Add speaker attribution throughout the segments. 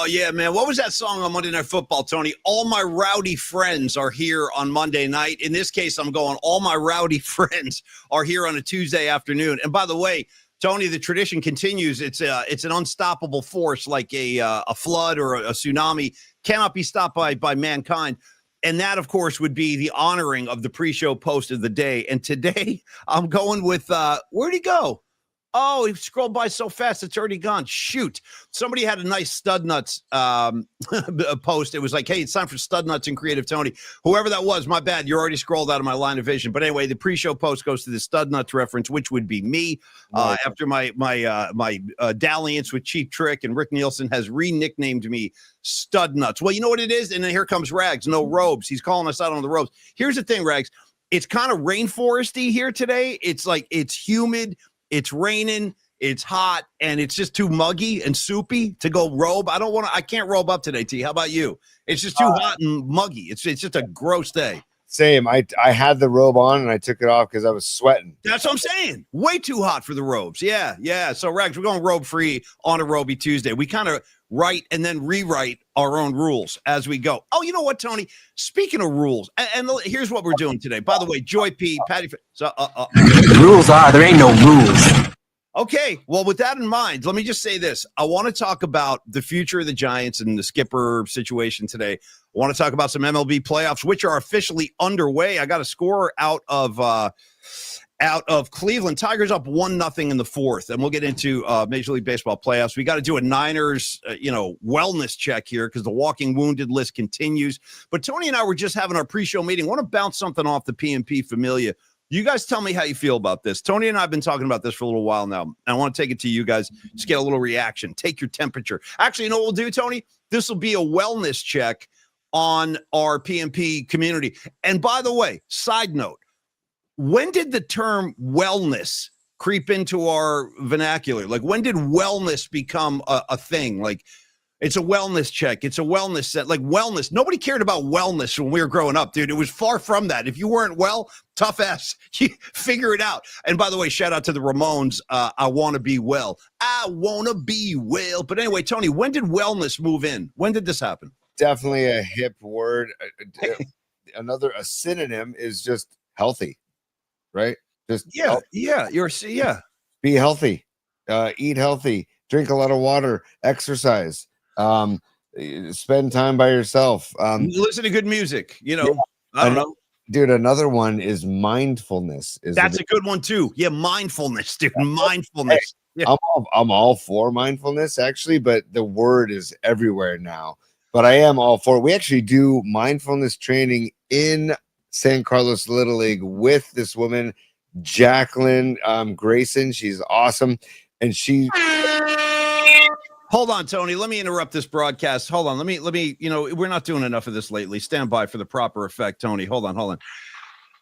Speaker 1: yeah, man. What was that song on Monday Night Football, Tony? All my rowdy friends are here on Monday night. In this case, I'm going, all my rowdy friends are here on a Tuesday afternoon. And by the way, Tony, the tradition continues. It's an unstoppable force like a flood or a tsunami. Cannot be stopped by mankind. And that, of course, would be the honoring of the pre-show post of the day. And today I'm going with, where'd he go? Oh, he scrolled by so fast, it's already gone. Shoot. Somebody had a nice Stud Nuts post. It was like, hey, it's time for Stud Nuts and Creative Tony. Whoever that was, my bad. You already scrolled out of my line of vision. But anyway, the pre-show post goes to the Stud Nuts reference, which would be me. After my dalliance with Cheap Trick, and Rick Nielsen has re-nicknamed me Stud Nuts. Well, you know what it is? And then here comes Rags. No robes. He's calling us out on the robes. Here's the thing, Rags. It's kind of rainforesty here today. It's like, it's humid. It's raining, it's hot, and it's just too muggy and soupy to go robe. I can't robe up today, T. How about you? It's just too hot and muggy. It's just a gross day.
Speaker 2: Same. I had the robe on and I took it off because I was sweating.
Speaker 1: That's what I'm saying. Way too hot for the robes. Yeah. So, Rags, we're going robe free on a Roby Tuesday. We kind of write and then rewrite our own rules as we go. Oh, you know what, Tony? Speaking of rules, and here's what we're doing today. By the way, Joy P, Patty. So,
Speaker 3: the rules are there ain't no rules.
Speaker 1: Okay, well, with that in mind, let me just say this. I want to talk about the future of the Giants and the skipper situation today. I want to talk about some MLB playoffs, which are officially underway. I got a score out of Cleveland. Tigers up 1-0 in the fourth, and we'll get into Major League Baseball playoffs. We got to do a Niners, wellness check here because the walking wounded list continues. But Tony and I were just having our pre-show meeting. I want to bounce something off the PNP Familia. You guys tell me how you feel about this. Tony and I have been talking about this for a little while now. And I want to take it to you guys. Just get a little reaction. Take your temperature. Actually, you know what we'll do, Tony? This will be a wellness check on our PNP community. And by the way, side note, when did the term wellness creep into our vernacular? Like, when did wellness become a thing? Like, it's a wellness check. It's a wellness set. Like, wellness. Nobody cared about wellness when we were growing up, dude. It was far from that. If you weren't well, tough ass, you figure it out. And by the way, shout out to the Ramones. I want to be well. I want to be well. But anyway, Tony, when did wellness move in? When did this happen?
Speaker 2: Definitely a hip word. A synonym is just healthy, right? Just
Speaker 1: Be
Speaker 2: healthy, eat healthy, drink a lot of water, exercise, spend time by yourself,
Speaker 1: listen to good music. I don't know.
Speaker 2: Dude, another one is mindfulness.
Speaker 1: That's a good one too. Yeah, mindfulness, dude. Mindfulness.
Speaker 2: Hey, yeah. I'm all for mindfulness, actually, but the word is everywhere now. But I am all for it. We actually do mindfulness training in San Carlos Little League with this woman, Jacqueline Grayson. She's awesome. And she...
Speaker 1: Hold on, Tony. Let me interrupt this broadcast. Hold on. Let me, we're not doing enough of this lately. Stand by for the proper effect, Tony. Hold on.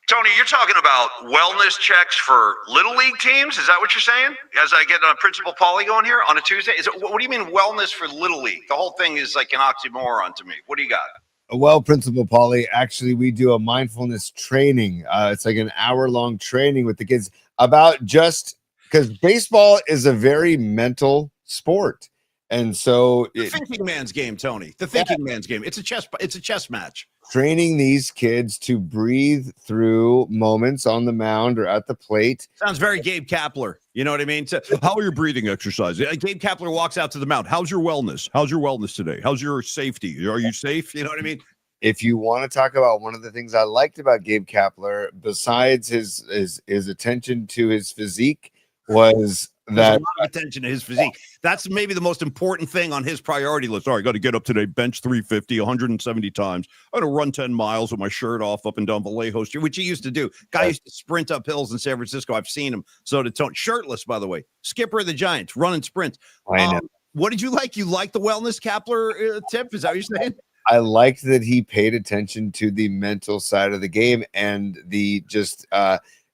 Speaker 1: Tony, you're talking about wellness checks for Little League teams? Is that what you're saying? As I get Principal Paulie going here on a Tuesday? What do you mean wellness for Little League? The whole thing is like an oxymoron to me. What do you got?
Speaker 2: Well, Principal Paulie, actually, we do a mindfulness training. It's like an hour-long training with the kids about just because baseball is a very mental sport. And so
Speaker 1: the thinking man's game, Tony. The thinking man's game. It's a chess match.
Speaker 2: Training these kids to breathe through moments on the mound or at the plate.
Speaker 1: Sounds very Gabe Kapler. You know what I mean? How are your breathing exercises? Gabe Kapler walks out to the mound. How's your wellness? How's your wellness today? How's your safety? Are you safe? You know what I mean?
Speaker 2: If you want to talk about one of the things I liked about Gabe Kapler, besides his attention to his physique, was that
Speaker 1: a lot of attention to his physique. That's maybe the most important thing on his priority list. All right, got to get up today, bench 350, 170 times. I'm going to run 10 miles with my shirt off up and down Vallejo Street, which he used to do. Guy used to sprint up hills in San Francisco. I've seen him. So to Tony, shirtless, by the way. Skipper of the Giants, running sprints.
Speaker 2: I know.
Speaker 1: What did you like? You like the wellness Kapler tip? Is that what you're saying?
Speaker 2: I liked that he paid attention to the mental side of the game and the just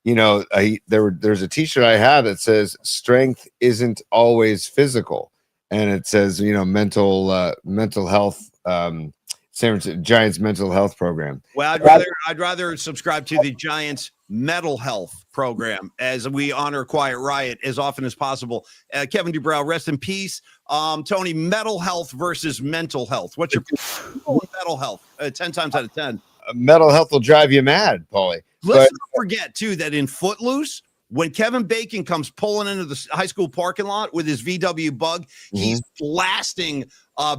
Speaker 2: there's a t-shirt I have that says strength isn't always physical, and it says mental health Giants mental health program.
Speaker 1: Well, I'd rather subscribe to the Giants mental health program as we honor Quiet Riot as often as possible. Kevin Dubrow, rest in peace. Tony, mental health versus mental health. What's your mental health? 10 times out of 10.
Speaker 2: Mental health will drive you mad, Paulie.
Speaker 1: Let's not forget, too, that in Footloose, when Kevin Bacon comes pulling into the high school parking lot with his VW Bug, he's blasting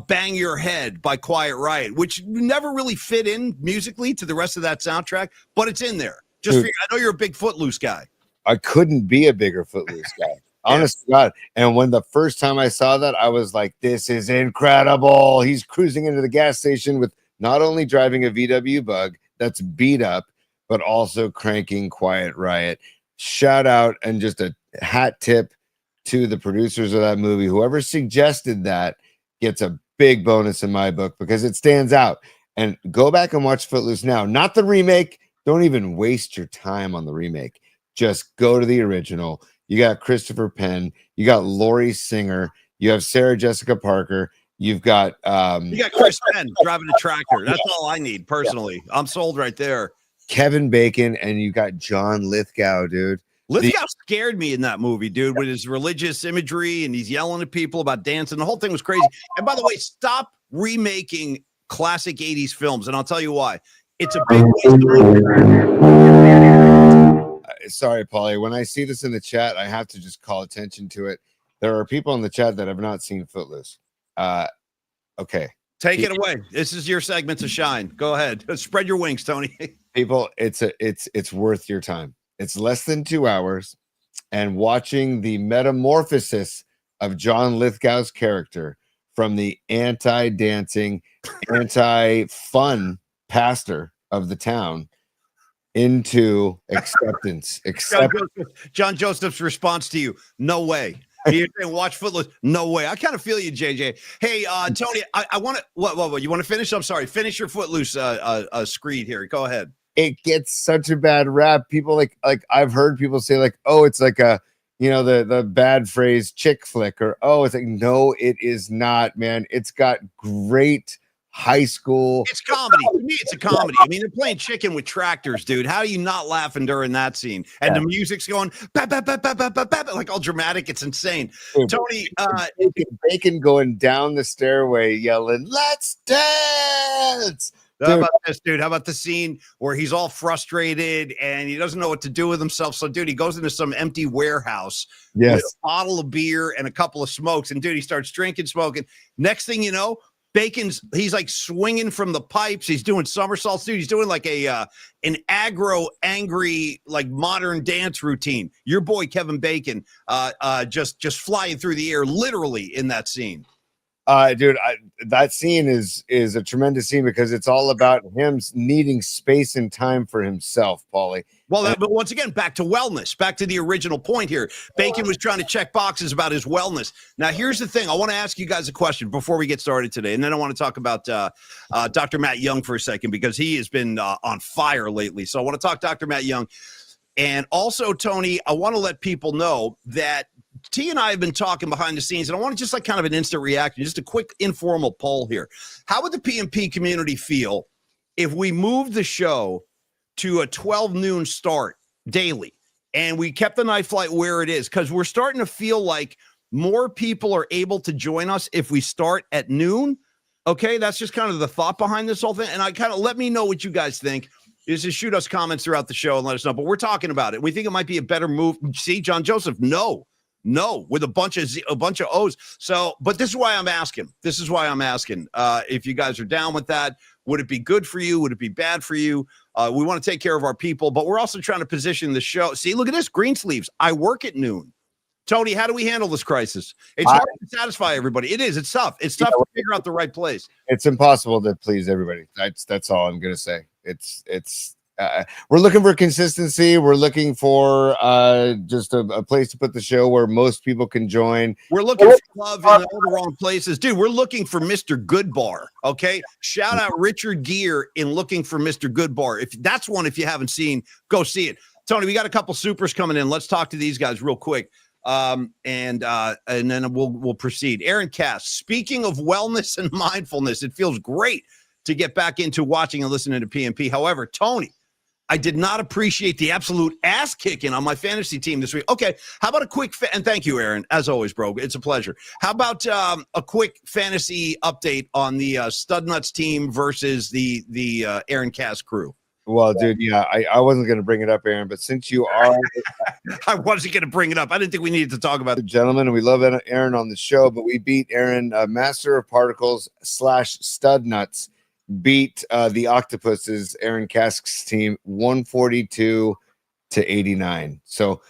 Speaker 1: Bang Your Head by Quiet Riot, which never really fit in musically to the rest of that soundtrack, but it's in there. Just for, I know you're a big Footloose guy.
Speaker 2: I couldn't be a bigger Footloose guy. Honest to God. And when the first time I saw that, I was like, this is incredible. He's cruising into the gas station with not only driving a VW Bug that's beat up, but also cranking Quiet Riot. Shout out and just a hat tip to the producers of that movie. Whoever suggested that gets a big bonus in my book because it stands out. And go back and watch Footloose now. Not the remake. Don't even waste your time on the remake. Just go to the original. You got Christopher Penn. You got Laurie Singer. You have Sarah Jessica Parker. You've got
Speaker 1: Chris Penn driving a tractor. That's all I need personally. I'm sold right there.
Speaker 2: Kevin Bacon, and you got John Lithgow, dude.
Speaker 1: Lithgow scared me in that movie, dude, with his religious imagery, and he's yelling at people about dancing. The whole thing was crazy. And by the way, stop remaking classic 80s films, and I'll tell you why. It's a big waste of
Speaker 2: sorry, Paulie. When I see this in the chat, I have to just call attention to it. There are people in the chat that have not seen Footloose. Okay.
Speaker 1: Take it away. This is your segment to shine. Go ahead. Spread your wings, Tony.
Speaker 2: People, it's worth your time. It's less than 2 hours, and watching the metamorphosis of John Lithgow's character from the anti-dancing, anti-fun pastor of the town into acceptance.
Speaker 1: John Joseph's response to you: no way. You're saying watch Footloose? No way. I kind of feel you, JJ. Hey, Tony, I want to. What? You want to finish? I'm sorry. Finish your Footloose screed here. Go ahead.
Speaker 2: It gets such a bad rap. People like I've heard people say like, oh, it's like a, the bad phrase chick flick, or oh, it's like, no, it is not, man. It's got great high school.
Speaker 1: It's comedy. To me, it's a comedy. I mean, they're playing chicken with tractors, dude. How are you not laughing during that scene? And the music's going like all dramatic. It's insane. Dude, Tony,
Speaker 2: Bacon going down the stairway yelling, "Let's dance!"
Speaker 1: How about this, dude? How about the scene where he's all frustrated and he doesn't know what to do with himself? So, dude, he goes into some empty warehouse with a bottle of beer and a couple of smokes. And, dude, he starts drinking, smoking. Next thing you know, he's like swinging from the pipes. He's doing somersaults, dude. He's doing like an angry, like modern dance routine. Your boy, Kevin Bacon, just flying through the air, literally in that scene.
Speaker 2: Dude, that scene is a tremendous scene because it's all about him needing space and time for himself, Paulie.
Speaker 1: Well, but once again, back to wellness, back to the original point here. Bacon was trying to check boxes about his wellness. Now, here's the thing. I want to ask you guys a question before we get started today. And then I want to talk about Dr. Matt Young for a second because he has been on fire lately. So I want to talk Dr. Matt Young. And also, Tony, I want to let people know that T and I have been talking behind the scenes, and I want to just like kind of an instant reaction, just a quick informal poll here. How would the PMP community feel if we moved the show to a 12 noon start daily and we kept the night flight where it is? Because we're starting to feel like more people are able to join us if we start at noon. Okay, that's just kind of the thought behind this whole thing. And I kind of let me know what you guys think. Just shoot us comments throughout the show and let us know. But we're talking about it. We think it might be a better move. See, John Joseph, no, with a bunch of O's. So, but this is why I'm asking. If you guys are down with that, would it be good for you? Would it be bad for you? We want to take care of our people, but we're also trying to position the show. See, look at this, Greensleeves. I work at noon. Tony, how do we handle this crisis? It's hard to satisfy everybody. It is. It's tough. It's tough to figure out the right place.
Speaker 2: It's impossible to please everybody. That's all I'm going to say. We're looking for consistency. We're looking for just a place to put the show where most people can join.
Speaker 1: We're looking for love in all the wrong places. Dude, we're looking for Mr. Goodbar, okay? Shout out Richard Gere in Looking for Mr. Goodbar. If that's one, if you haven't seen, go see it. Tony, we got a couple supers coming in. Let's talk to these guys real quick. And then we'll proceed. Aaron Cass, speaking of wellness and mindfulness, it feels great to get back into watching and listening to PNP. However, Tony, I did not appreciate the absolute ass kicking on my fantasy team this week. Okay, how about a quick and thank you, Aaron, as always, bro. It's a pleasure. How about a quick fantasy update on the Stud Nuts team versus the Aaron Cass crew?
Speaker 2: Well, dude, yeah, I wasn't going to bring it up, Aaron, but since you are
Speaker 1: I wasn't going to bring it up. I didn't think we needed to talk about
Speaker 2: the gentleman, and we love Aaron on the show, but we beat Aaron, Master of Particles / Stud Nuts, beat the Octopuses, Aaron Cask's team, 142-89. So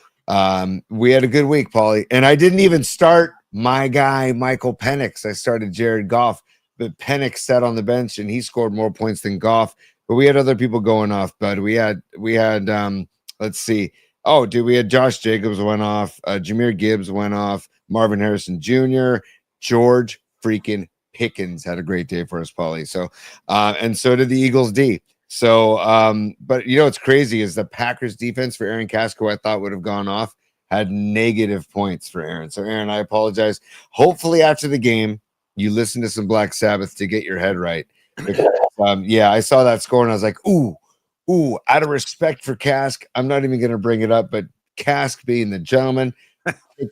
Speaker 2: we had a good week, Paulie, and I didn't even start my guy Michael Penix. I started Jared Goff, but Penix sat on the bench and he scored more points than Goff. But we had other people going off, bud. We had let's see. Oh, dude, we had Josh Jacobs went off, Jahmyr Gibbs went off, Marvin Harrison Jr., George freaking Pickens had a great day for us, Paulie. So and so did the Eagles D. So but you know what's crazy is the Packers defense for Aaron Casco, I thought would have gone off, had negative points for Aaron. So Aaron, I apologize. Hopefully after the game, you listen to some Black Sabbath to get your head right. Because, yeah, I saw that score and I was like, ooh, out of respect for Cask, I'm not even going to bring it up, but Cask being the gentleman,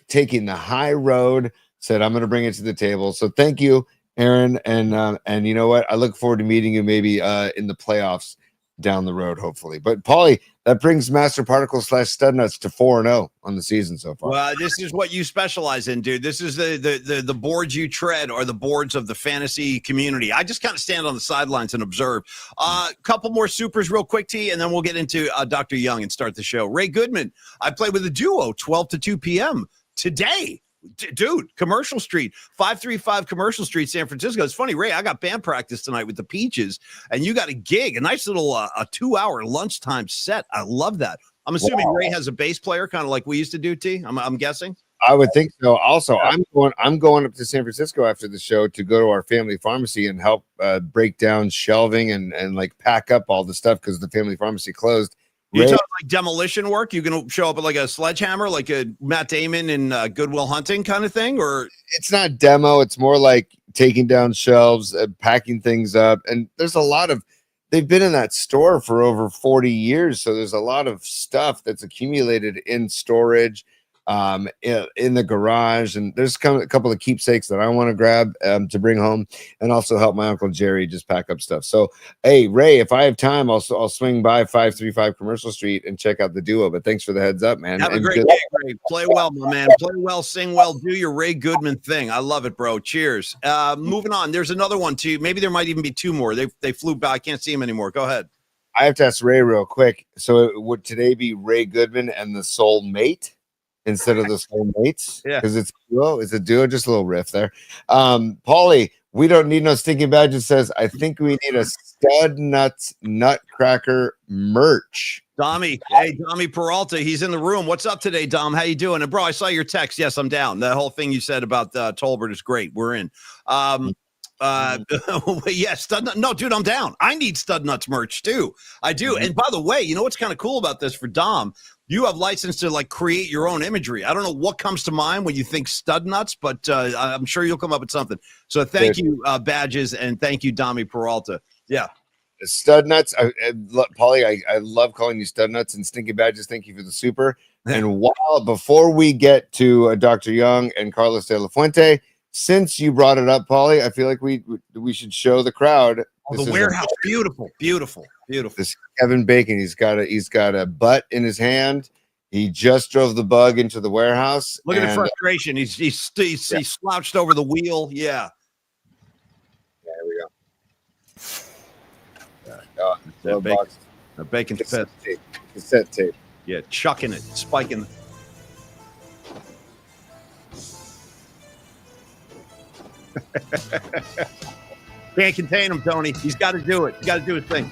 Speaker 2: taking the high road, said, I'm going to bring it to the table. So thank you, Aaron. And you know what? I look forward to meeting you maybe in the playoffs down the road, hopefully. But Paulie, that brings Master Particles / Stud Nuts to 4-0 on the season so far.
Speaker 1: Well, this is what you specialize in, dude. This is the boards you tread are the boards of the fantasy community. I just kind of stand on the sidelines and observe. Couple more supers real quick, T, and then we'll get into Dr. Young and start the show. Ray Goodman, I played with a duo 12 to 2 p.m. today. Dude, Commercial Street, 535 Commercial Street, San Francisco. It's funny, Ray, I got band practice tonight with the Peaches, and you got a gig, a nice little a 2-hour lunchtime set. I love that. I'm assuming Ray has a bass player, kind of like we used to do, T. I'm guessing.
Speaker 2: I would think so. Also, I'm going up to San Francisco after the show to go to our family pharmacy and help break down shelving and like pack up all the stuff because the family pharmacy closed.
Speaker 1: You talking like demolition work? You gonna show up with like a sledgehammer, like a Matt Damon in Good Will Hunting kind of thing, or
Speaker 2: it's not demo? It's more like taking down shelves, packing things up, and there's a lot of. They've been in that store for over 40 years, so there's a lot of stuff that's accumulated in storage, in the garage, and there's a couple of keepsakes that I want to grab to bring home, and also help my Uncle Jerry just pack up stuff. So, hey, Ray, if I have time, I'll swing by 535 Commercial Street and check out the duo. But thanks for the heads up, man.
Speaker 1: Have a great day, Ray. Play well, my man. Play well, sing well, do your Ray Goodman thing. I love it, bro. Cheers. Moving on. There's another one too. Maybe there might even be two more. They flew by. I can't see them anymore. Go ahead.
Speaker 2: I have to ask Ray real quick. So, would today be Ray Goodman and the Soul Mate instead of the Soul Mates?
Speaker 1: Yeah,
Speaker 2: because it's a duo. Just a little riff there. Paulie, we don't need no stinking badges. Says I think we need a Stud Nuts Nutcracker merch.
Speaker 1: Dommy, hey, Dommy Peralta, he's in the room. What's up today, Dom? How you doing? And bro, I saw your text. Yes, I'm down. The whole thing you said about Tolbert is great. We're in. Yeah, Stud Nut. No, dude, I'm down. I need Stud Nuts merch too. I do. And by the way, you know what's kind of cool about this for Dom? You have license to like create your own imagery. I don't know what comes to mind when you think Stud Nuts, but I'm sure you'll come up with something. So thank you, Badges, and thank you, Dommy Peralta. Yeah.
Speaker 2: Stud Nuts. Paulie, I love calling you Stud Nuts and Stinky Badges. Thank you for the super. And before we get to Dr. Young and Carlos De La Fuente, since you brought it up, Paulie, I feel like we should show the crowd.
Speaker 1: The warehouse, beautiful.
Speaker 2: This is Kevin Bacon. He's got a butt in his hand. He just drove the bug into the warehouse.
Speaker 1: Look at the frustration. He's slouched over the wheel. Yeah.
Speaker 2: There we go.
Speaker 1: The bacon
Speaker 2: cassette tape.
Speaker 1: Yeah, chucking it, spiking. Can't contain him, Tony. He's got to do it. He's got to do his thing.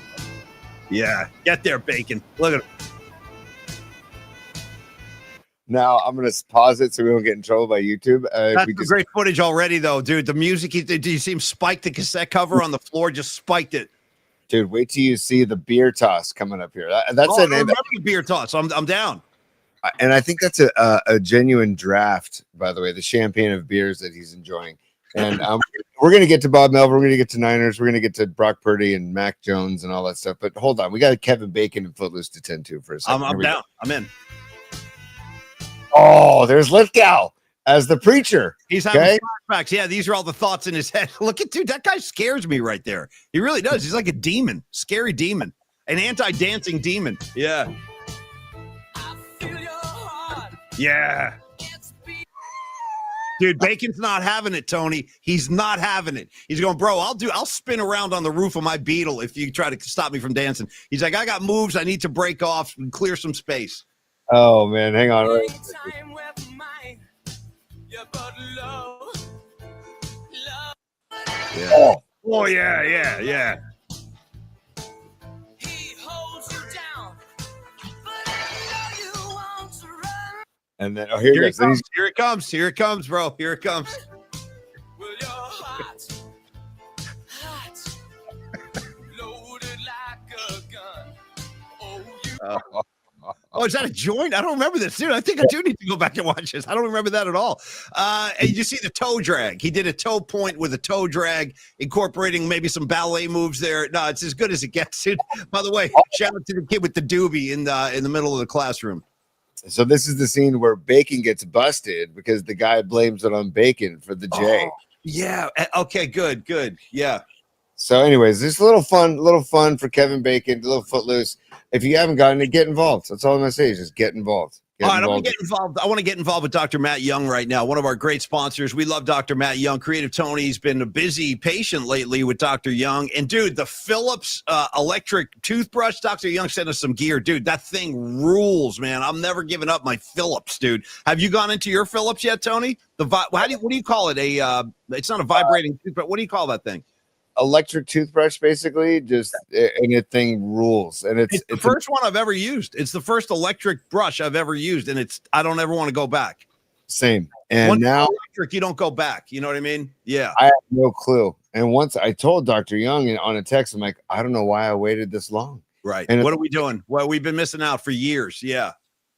Speaker 1: Yeah, get there, Bacon. Look at him.
Speaker 2: Now I'm gonna pause it so we don't get in trouble by YouTube.
Speaker 1: That's great footage already, though, dude. The music. Did you see him spike the cassette cover on the floor? Just spiked it,
Speaker 2: dude. Wait till you see the beer toss coming up here. That's
Speaker 1: I remember the beer toss. I'm down.
Speaker 2: And I think that's a genuine draft, by the way. The champagne of beers that he's enjoying. And we're going to get to Bob Melvin. We're going to get to Niners. We're going to get to Brock Purdy and Mac Jones and all that stuff. But hold on. We got Kevin Bacon and Footloose to tend to for a second.
Speaker 1: I'm down. I'm in.
Speaker 2: Oh, there's Lithgow as the preacher.
Speaker 1: He's having flashbacks. Yeah, these are all the thoughts in his head. Look at, dude, that guy scares me right there. He really does. He's like a demon, scary demon, an anti-dancing demon. Yeah. Yeah. Dude, Bacon's not having it, Tony. He's not having it. He's going, bro, I'll spin around on the roof of my Beetle if you try to stop me from dancing. He's like, I got moves I need to break off and clear some space.
Speaker 2: Oh, man, hang on.
Speaker 1: Yeah. Oh, yeah.
Speaker 2: And then, oh, here it comes.
Speaker 1: Here it comes, bro. Here it comes. Oh, is that a joint? I don't remember this, dude. I think I do need to go back and watch this. I don't remember that at all. And you see the toe drag. He did a toe point with a toe drag, incorporating maybe some ballet moves there. No, it's as good as it gets. Dude. By the way, shout out to the kid with the doobie in the middle of the classroom.
Speaker 2: So this is the scene where Bacon gets busted because the guy blames it on Bacon for the J.
Speaker 1: Oh, yeah. Okay, good. Yeah.
Speaker 2: So anyways, this little fun for Kevin Bacon, a little Footloose. If you haven't gotten it, get involved. That's all I'm going to say is just get involved.
Speaker 1: All right, I want to get involved. I want to get involved with Dr. Matt Young right now, one of our great sponsors. We love Dr. Matt Young. Creative Tony's been a busy patient lately with Dr. Young. And, dude, the Philips electric toothbrush, Dr. Young sent us some gear. Dude, that thing rules, man. I'm never giving up my Philips, dude. Have you gone into your Philips yet, Tony? What do you call it? It's not a vibrating toothbrush. What do you call that thing?
Speaker 2: Electric toothbrush, basically, and it thing rules. And it's
Speaker 1: the first one I've ever used. It's the first electric brush I've ever used, and I don't ever want to go back.
Speaker 2: Same. And
Speaker 1: once
Speaker 2: now
Speaker 1: electric, you don't go back. You know what I mean? Yeah.
Speaker 2: I have no clue. And once I told Dr. Young on a text, I'm like, I don't know why I waited this long.
Speaker 1: Right. And what are we doing? Well, we've been missing out for years. Yeah.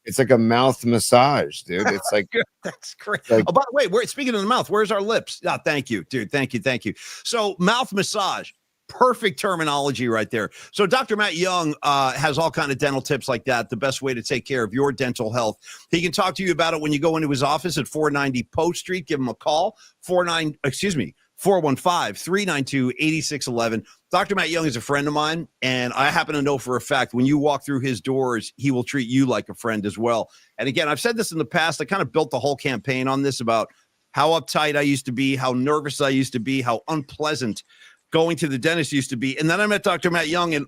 Speaker 2: It's like a mouth massage, dude. It's like
Speaker 1: that's great. Like, oh, by the way, speaking of the mouth, where's our lips? Oh, thank you, dude. Thank you. So, mouth massage, perfect terminology right there. So, Dr. Matt Young has all kind of dental tips like that. The best way to take care of your dental health. He can talk to you about it when you go into his office at 490 Post Street. Give him a call. 415-392-8611. Dr. Matt Young is a friend of mine, and I happen to know for a fact when you walk through his doors, he will treat you like a friend as well. And again, I've said this in the past. I kind of built the whole campaign on this about how uptight I used to be, how nervous I used to be, how unpleasant going to the dentist used to be. And then I met Dr. Matt Young, and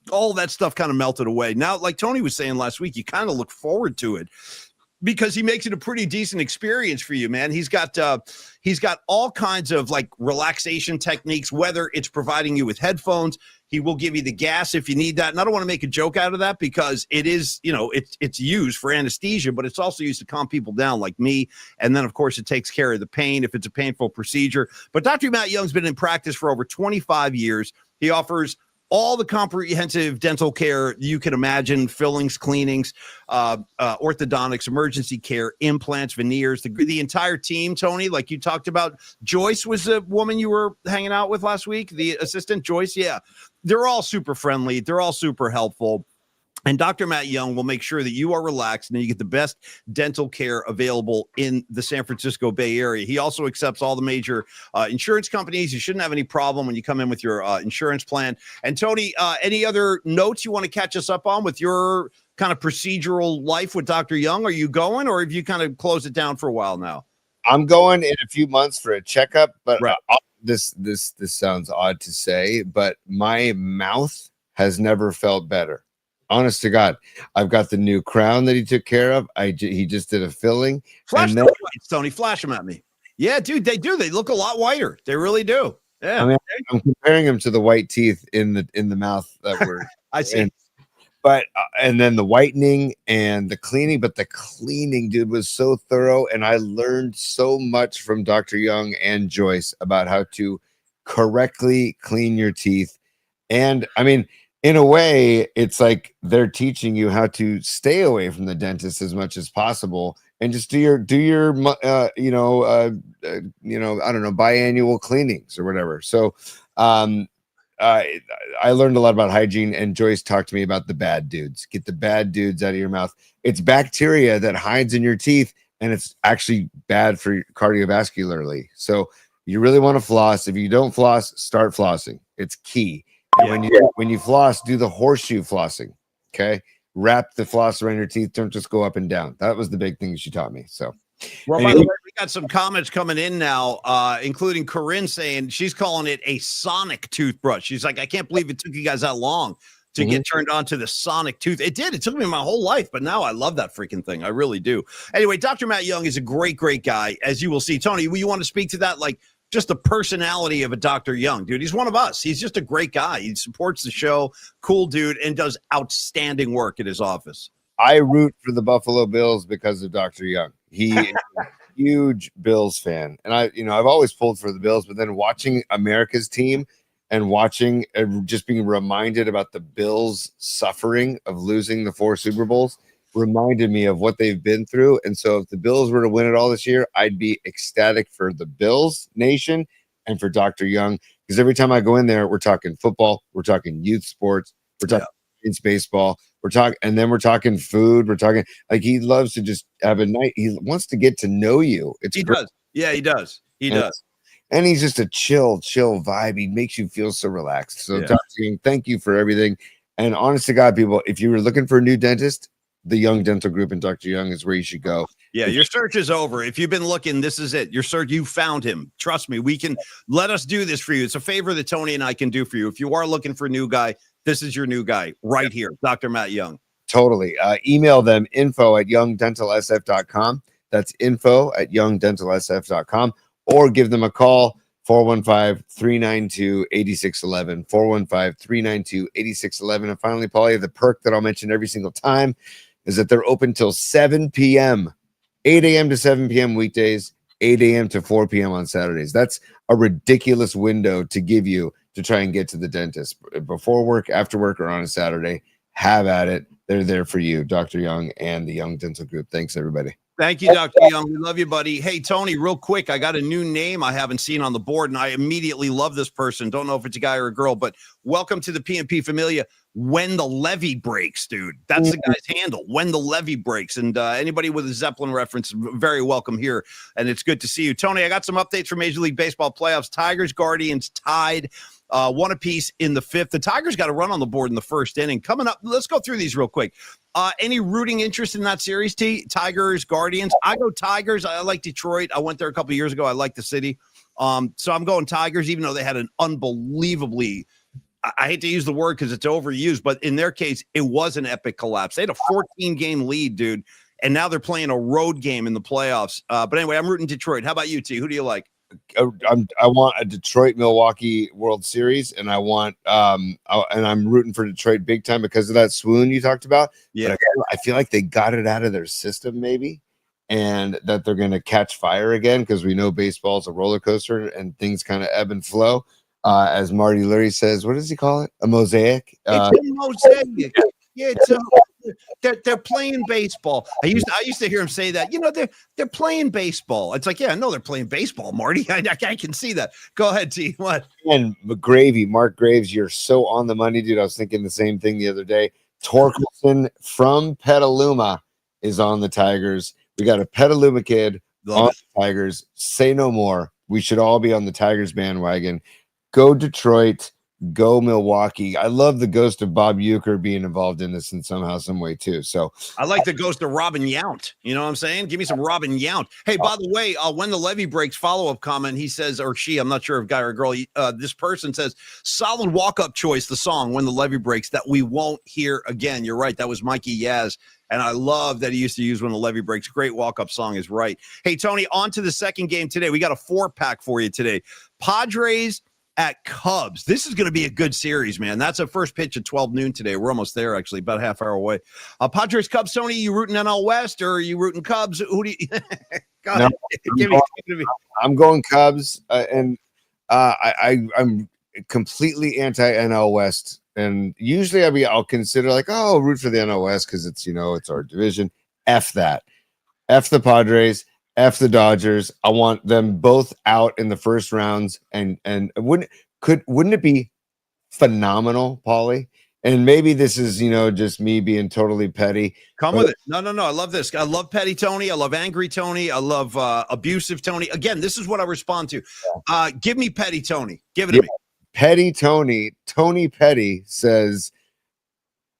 Speaker 1: all that stuff kind of melted away. Now, like Tony was saying last week, you kind of look forward to it, because he makes it a pretty decent experience for you, man. He's got all kinds of like relaxation techniques, whether it's providing you with headphones. He will give you the gas if you need that. And I don't want to make a joke out of that, because it is, it's used for anesthesia, but it's also used to calm people down like me. And then, of course, it takes care of the pain if it's a painful procedure. But Dr. Matt Young's been in practice for over 25 years. He offers all the comprehensive dental care you can imagine: fillings, cleanings, orthodontics, emergency care, implants, veneers, the entire team, Tony, like you talked about. Joyce was a woman you were hanging out with last week, the assistant, Joyce. Yeah, they're all super friendly. They're all super helpful. And Dr. Matt Young will make sure that you are relaxed and you get the best dental care available in the San Francisco Bay Area. He also accepts all the major insurance companies. You shouldn't have any problem when you come in with your insurance plan. And Tony, any other notes you want to catch us up on with your kind of procedural life with Dr. Young? Are you going, or have you kind of closed it down for a while now?
Speaker 2: I'm going in a few months for a checkup, but
Speaker 1: right.
Speaker 2: This sounds odd to say, but my mouth has never felt better. Honest to God, I've got the new crown that he took care of. He just did a filling.
Speaker 1: Flash them, Tony. Flash them at me. Yeah, dude, they do. They look a lot whiter. They really do. Yeah,
Speaker 2: I mean, I'm comparing them to the white teeth in the mouth that were.
Speaker 1: I see.
Speaker 2: In. But and then the whitening and the cleaning, but the cleaning, dude, was so thorough, and I learned so much from Dr. Young and Joyce about how to correctly clean your teeth. And I mean, in a way, it's like they're teaching you how to stay away from the dentist as much as possible and just do your I don't know, biannual cleanings or whatever. So I learned a lot about hygiene, and Joyce talked to me about the bad dudes. Get the bad dudes out of your mouth. It's bacteria that hides in your teeth, and it's actually bad for cardiovascularly. So you really want to floss. If you don't floss, start flossing. It's key. And when you floss, do the horseshoe flossing. Okay, wrap the floss around your teeth. Don't just go up and down. That was the big thing she taught me. So.
Speaker 1: Well, by the way, we got some comments coming in now, including Corinne saying she's calling it a sonic toothbrush. She's like, I can't believe it took you guys that long to get turned on to the sonic tooth. It did. It took me my whole life, but now I love that freaking thing. I really do. Anyway, Dr. Matt Young is a great, great guy, as you will see. Tony, you want to speak to that? Like, just the personality of a Dr. Young, dude. He's one of us. He's just a great guy. He supports the show, cool dude, and does outstanding work at his office.
Speaker 2: I root for the Buffalo Bills because of Dr. Young. He is a huge Bills fan. And I've always pulled for the Bills, but then watching America's team and watching just being reminded about the Bills' suffering of losing the 4 Super Bowls reminded me of what they've been through. And so if the Bills were to win it all this year, I'd be ecstatic for the Bills nation and for Dr. Young, because every time I go in there, we're talking football, we're talking youth sports, we're talking baseball, we're talking food, we're talking, like, he loves to just have a night. He wants to get to know you. He
Speaker 1: does. Yeah, he does.
Speaker 2: And he's just a chill vibe. He makes you feel so relaxed. So Dr. Young, thank you for everything. And honest to God, people, if you were looking for a new dentist, the Young Dental Group and Dr. Young is where you should go.
Speaker 1: Yeah, your search is over. If you've been looking, this is it. Your search, you found him. Trust me, let us do this for you. It's a favor that Tony and I can do for you. If you are looking for a new guy, this is your new guy right here, Dr. Matt Young.
Speaker 2: Totally. Email them info@youngdentalsf.com. That's info@youngdentalsf.com, or give them a call, 415-392-8611, 415-392-8611. And finally, Paulie, the perk that I'll mention every single time is that they're open till 7 p.m., 8 a.m. to 7 p.m. weekdays, 8 a.m. to 4 p.m. on Saturdays. That's a ridiculous window to give you to try and get to the dentist before work, after work, or on a Saturday. Have at it. They're there for you, Dr. Young and the Young Dental Group. Thanks, everybody.
Speaker 1: Thank you, Dr. Young. We love you, buddy. Hey, Tony, real quick, I got a new name I haven't seen on the board, and I immediately love this person. Don't know if it's a guy or a girl, but welcome to the PNP Familia. When the levee breaks, dude. That's the guy's handle. When the levee breaks. And anybody with a Zeppelin reference, very welcome here. And it's good to see you. Tony, I got some updates from Major League Baseball playoffs. Tigers, Guardians tied 1 apiece in the 5th. The Tigers got a run on the board in the 1st inning. Coming up, let's go through these real quick. Any rooting interest in that series, T? Tigers, Guardians? I go Tigers. I like Detroit. I went there a couple of years ago. I like the city. So I'm going Tigers, even though they had an unbelievably, I hate to use the word because it's overused, but in their case, it was an epic collapse. They had a 14-game lead, dude, and now they're playing a road game in the playoffs. But anyway, I'm rooting Detroit. How about you, T? Who do you like?
Speaker 2: I want a Detroit-Milwaukee World Series, and I want and I'm rooting for Detroit big time because of that swoon you talked about.
Speaker 1: Yeah,
Speaker 2: but I feel like they got it out of their system, maybe, and that they're going to catch fire again, because we know baseball is a roller coaster and things kind of ebb and flow. As Marty Lurie says, what does he call it? A mosaic.
Speaker 1: It's a mosaic. Yeah, they're playing baseball. I used to hear him say that. They're playing baseball. It's like, yeah, I know they're playing baseball, Marty. I can see that. Go ahead, T. What?
Speaker 2: And McGravy, Mark Graves, you're so on the money, dude. I was thinking the same thing the other day. Torkelson from Petaluma is on the Tigers. We got a Petaluma kid on the Tigers. Say no more. We should all be on the Tigers bandwagon. Go Detroit. Go Milwaukee. I love the ghost of Bob Uecker being involved in this in somehow, some way too. So
Speaker 1: I like the ghost of Robin Yount. You know what I'm saying? Give me some Robin Yount. Hey, by the way, when the levee breaks, follow-up comment, he says, or she, I'm not sure if guy or girl, this person says, solid walk-up choice, the song When the Levee Breaks, that we won't hear again. You're right. That was Mikey Yaz. And I love that he used to use When the Levee Breaks. Great walk-up song is right. Hey, Tony, on to the second game today. We got a 4-pack for you today. Padres at Cubs. This is going to be a good series, man. That's a first pitch at 12 noon today. We're almost there, actually, about a half hour away. Padres, Cubs. Tony, you rooting NL West or are you rooting Cubs? Who do you?
Speaker 2: No, I'm going Cubs, and I'm completely anti NL West. And usually I'll consider like, oh, root for the NL West because it's it's our division. F that. F the Padres, F the Dodgers. I want them both out in the first rounds. And wouldn't it be phenomenal, Paulie? And maybe this is, just me being totally petty.
Speaker 1: Come with it. No. I love this. I love petty Tony. I love angry Tony. I love abusive Tony. Again, this is what I respond to. Give me petty Tony. Give it to me.
Speaker 2: Petty Tony Petty says,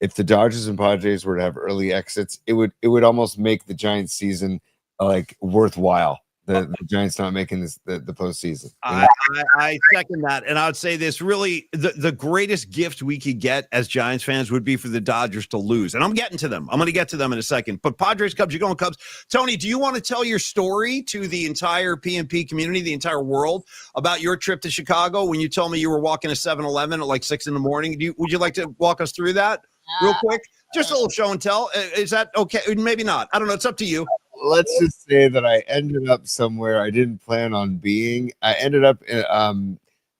Speaker 2: if the Dodgers and Padres were to have early exits, it would almost make the Giants season like worthwhile. The Giants not making the postseason.
Speaker 1: I second that, and I would say this: really, the greatest gift we could get as Giants fans would be for the Dodgers to lose. And I'm getting to them. I'm going to get to them in a second. But Padres, Cubs, you're going Cubs. Tony, do you want to tell your story to the entire PNP community, the entire world, about your trip to Chicago when you told me you were walking to 7-Eleven at like 6 a.m? Would you like to walk us through that real quick? Just a little show and tell. Is that okay? Maybe not. I don't know. It's up to you.
Speaker 2: Let's just say that I ended up somewhere I didn't plan on being. I ended up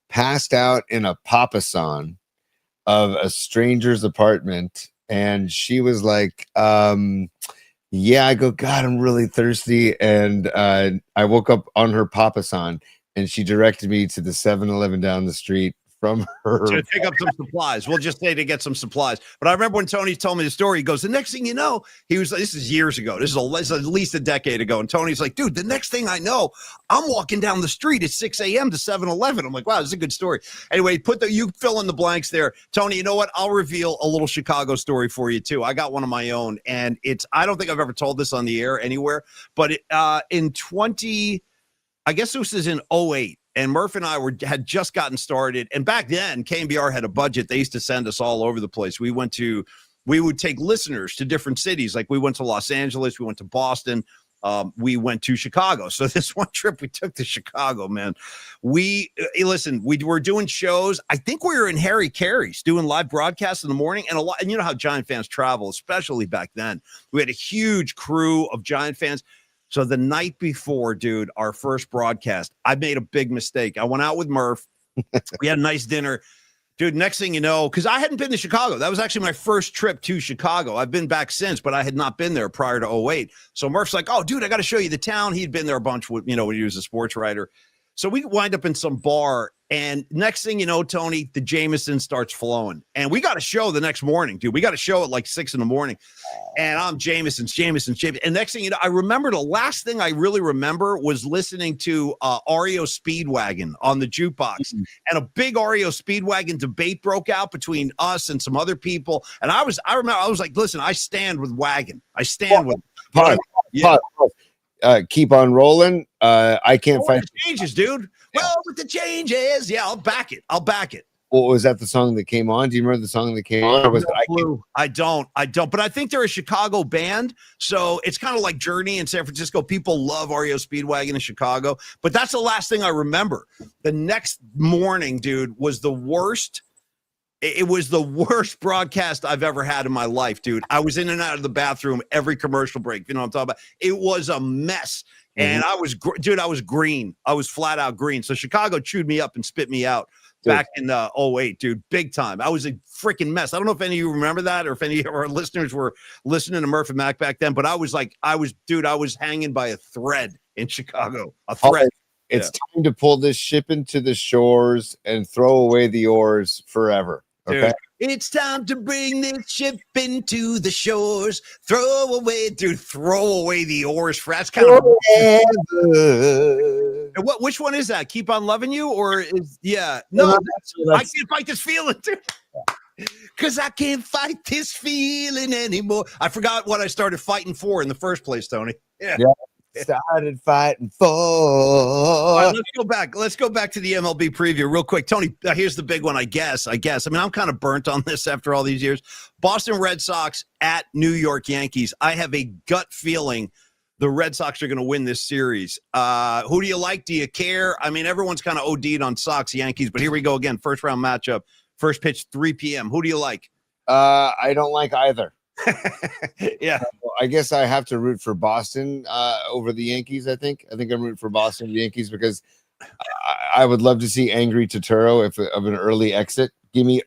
Speaker 2: passed out in a papasan of a stranger's apartment. And she was like, yeah, I go, God, I'm really thirsty. And I woke up on her papasan, and she directed me to the 7-Eleven down the street from her.
Speaker 1: To pick up some supplies. We'll just say to get some supplies. But I remember when Tony told me the story, he goes, the next thing you know, he was, this is years ago. This is at least a decade ago. And Tony's like, dude, the next thing I know, I'm walking down the street at 6 a.m. to 7-Eleven. I'm like, wow, this is a good story. Anyway, you fill in the blanks there. Tony, you know what? I'll reveal a little Chicago story for you too. I got one of my own, and I don't think I've ever told this on the air anywhere, but I guess this is in 2008. And Murph and I had just gotten started. And back then, KMBR had a budget. They used to send us all over the place. We would take listeners to different cities. Like we went to Los Angeles. We went to Boston. We went to Chicago. So this one trip we took to Chicago, man. We were doing shows. I think we were in Harry Carey's doing live broadcasts in the morning. And you know how Giant fans travel, especially back then. We had a huge crew of Giant fans. So the night before, dude, our first broadcast, I made a big mistake. I went out with Murph. We had a nice dinner. Dude, next thing you know, because I hadn't been to Chicago. That was actually my first trip to Chicago. I've been back since, but I had not been there prior to 2008. So Murph's like, oh, dude, I got to show you the town. He'd been there a bunch when he was a sports writer. So we wind up in some bar, and next thing you know, Tony, the Jameson starts flowing. And we got a show the next morning, dude. We got a show at like 6 a.m. And I'm Jameson. And next thing you know, I remember the last thing I really remember was listening to REO Speedwagon on the jukebox. And a big REO Speedwagon debate broke out between us and some other people. And I remember I was like, listen, I stand with Wagon. I stand with
Speaker 2: keep on rolling. I can't find
Speaker 1: the changes, dude. Well, with the changes, yeah, I'll back it.
Speaker 2: Well, was that the song that came on? Do you remember the song that came on? Or was
Speaker 1: I don't. But I think they're a Chicago band, so it's kind of like Journey in San Francisco. People love REO Speedwagon in Chicago, but that's the last thing I remember. The next morning, dude, was the worst. It was the worst broadcast I've ever had in my life, dude. I was in and out of the bathroom every commercial break. You know what I'm talking about? It was a mess. And I was green. I was flat out green. So Chicago chewed me up and spit me out back in 2008, dude. Big time. I was a freaking mess. I don't know if any of you remember that or if any of our listeners were listening to Murph and Mac back then, but I was hanging by a thread in Chicago. A thread.
Speaker 2: It's time to pull this ship into the shores and throw away the oars forever. Okay.
Speaker 1: Dude, it's time to bring this ship into the shores. Throw away the oars. That's kind of which one is that? Keep on loving you, or is I can't fight this feeling, dude. Because I can't fight this feeling anymore. I forgot what I started fighting for in the first place, Tony. Yeah.
Speaker 2: Started fighting for.
Speaker 1: All right, let's go back to the MLB preview real quick. Tony, here's the big one, I guess. I mean, I'm kind of burnt on this after all these years. Boston Red Sox at New York Yankees. I have a gut feeling the Red Sox are going to win this series. Who do you like? Do you care? I mean, everyone's kind of OD'd on Sox Yankees, but here we go again. First round matchup. First pitch, 3 p.m. Who do you like?
Speaker 2: I don't like either.
Speaker 1: Yeah.
Speaker 2: Well, I guess I have to root for Boston over the Yankees. I think I'm rooting for Boston the Yankees because I would love to see angry Turturro of an early exit. Give me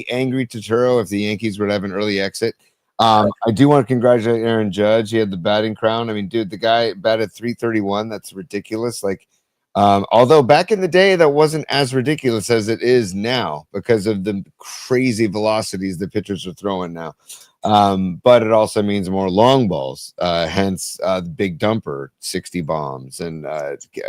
Speaker 2: angry Turturro if the Yankees would have an early exit. I do want to congratulate Aaron Judge. He had the batting crown. I mean, dude, the guy batted 331. That's ridiculous. Like, although back in the day, that wasn't as ridiculous as it is now because of the crazy velocities the pitchers are throwing now. But it also means more long balls, hence the big dumper, 60 bombs, and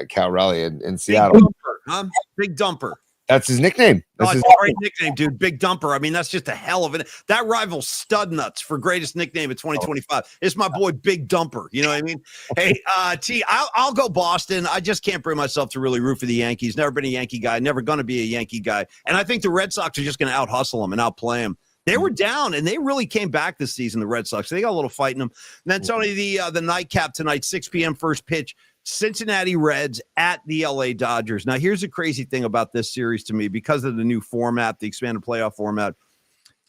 Speaker 2: Cal Raleigh in Seattle.
Speaker 1: Big dumper, huh? Big dumper.
Speaker 2: That's his nickname.
Speaker 1: That's a great nickname, dude. Big dumper. I mean, that's just a hell of it. That rivals Stud Nuts for greatest nickname in 2025. It's my boy, Big Dumper. You know what I mean? Hey, I'll go Boston. I just can't bring myself to really root for the Yankees. Never been a Yankee guy. Never going to be a Yankee guy. And I think the Red Sox are just going to out hustle them and outplay them. They were down, and they really came back this season, the Red Sox. They got a little fight in them. And then, Tony, the nightcap tonight, 6 p.m. first pitch. Cincinnati Reds at the LA Dodgers. Now, here's the crazy thing about this series to me because of the new format, the expanded playoff format.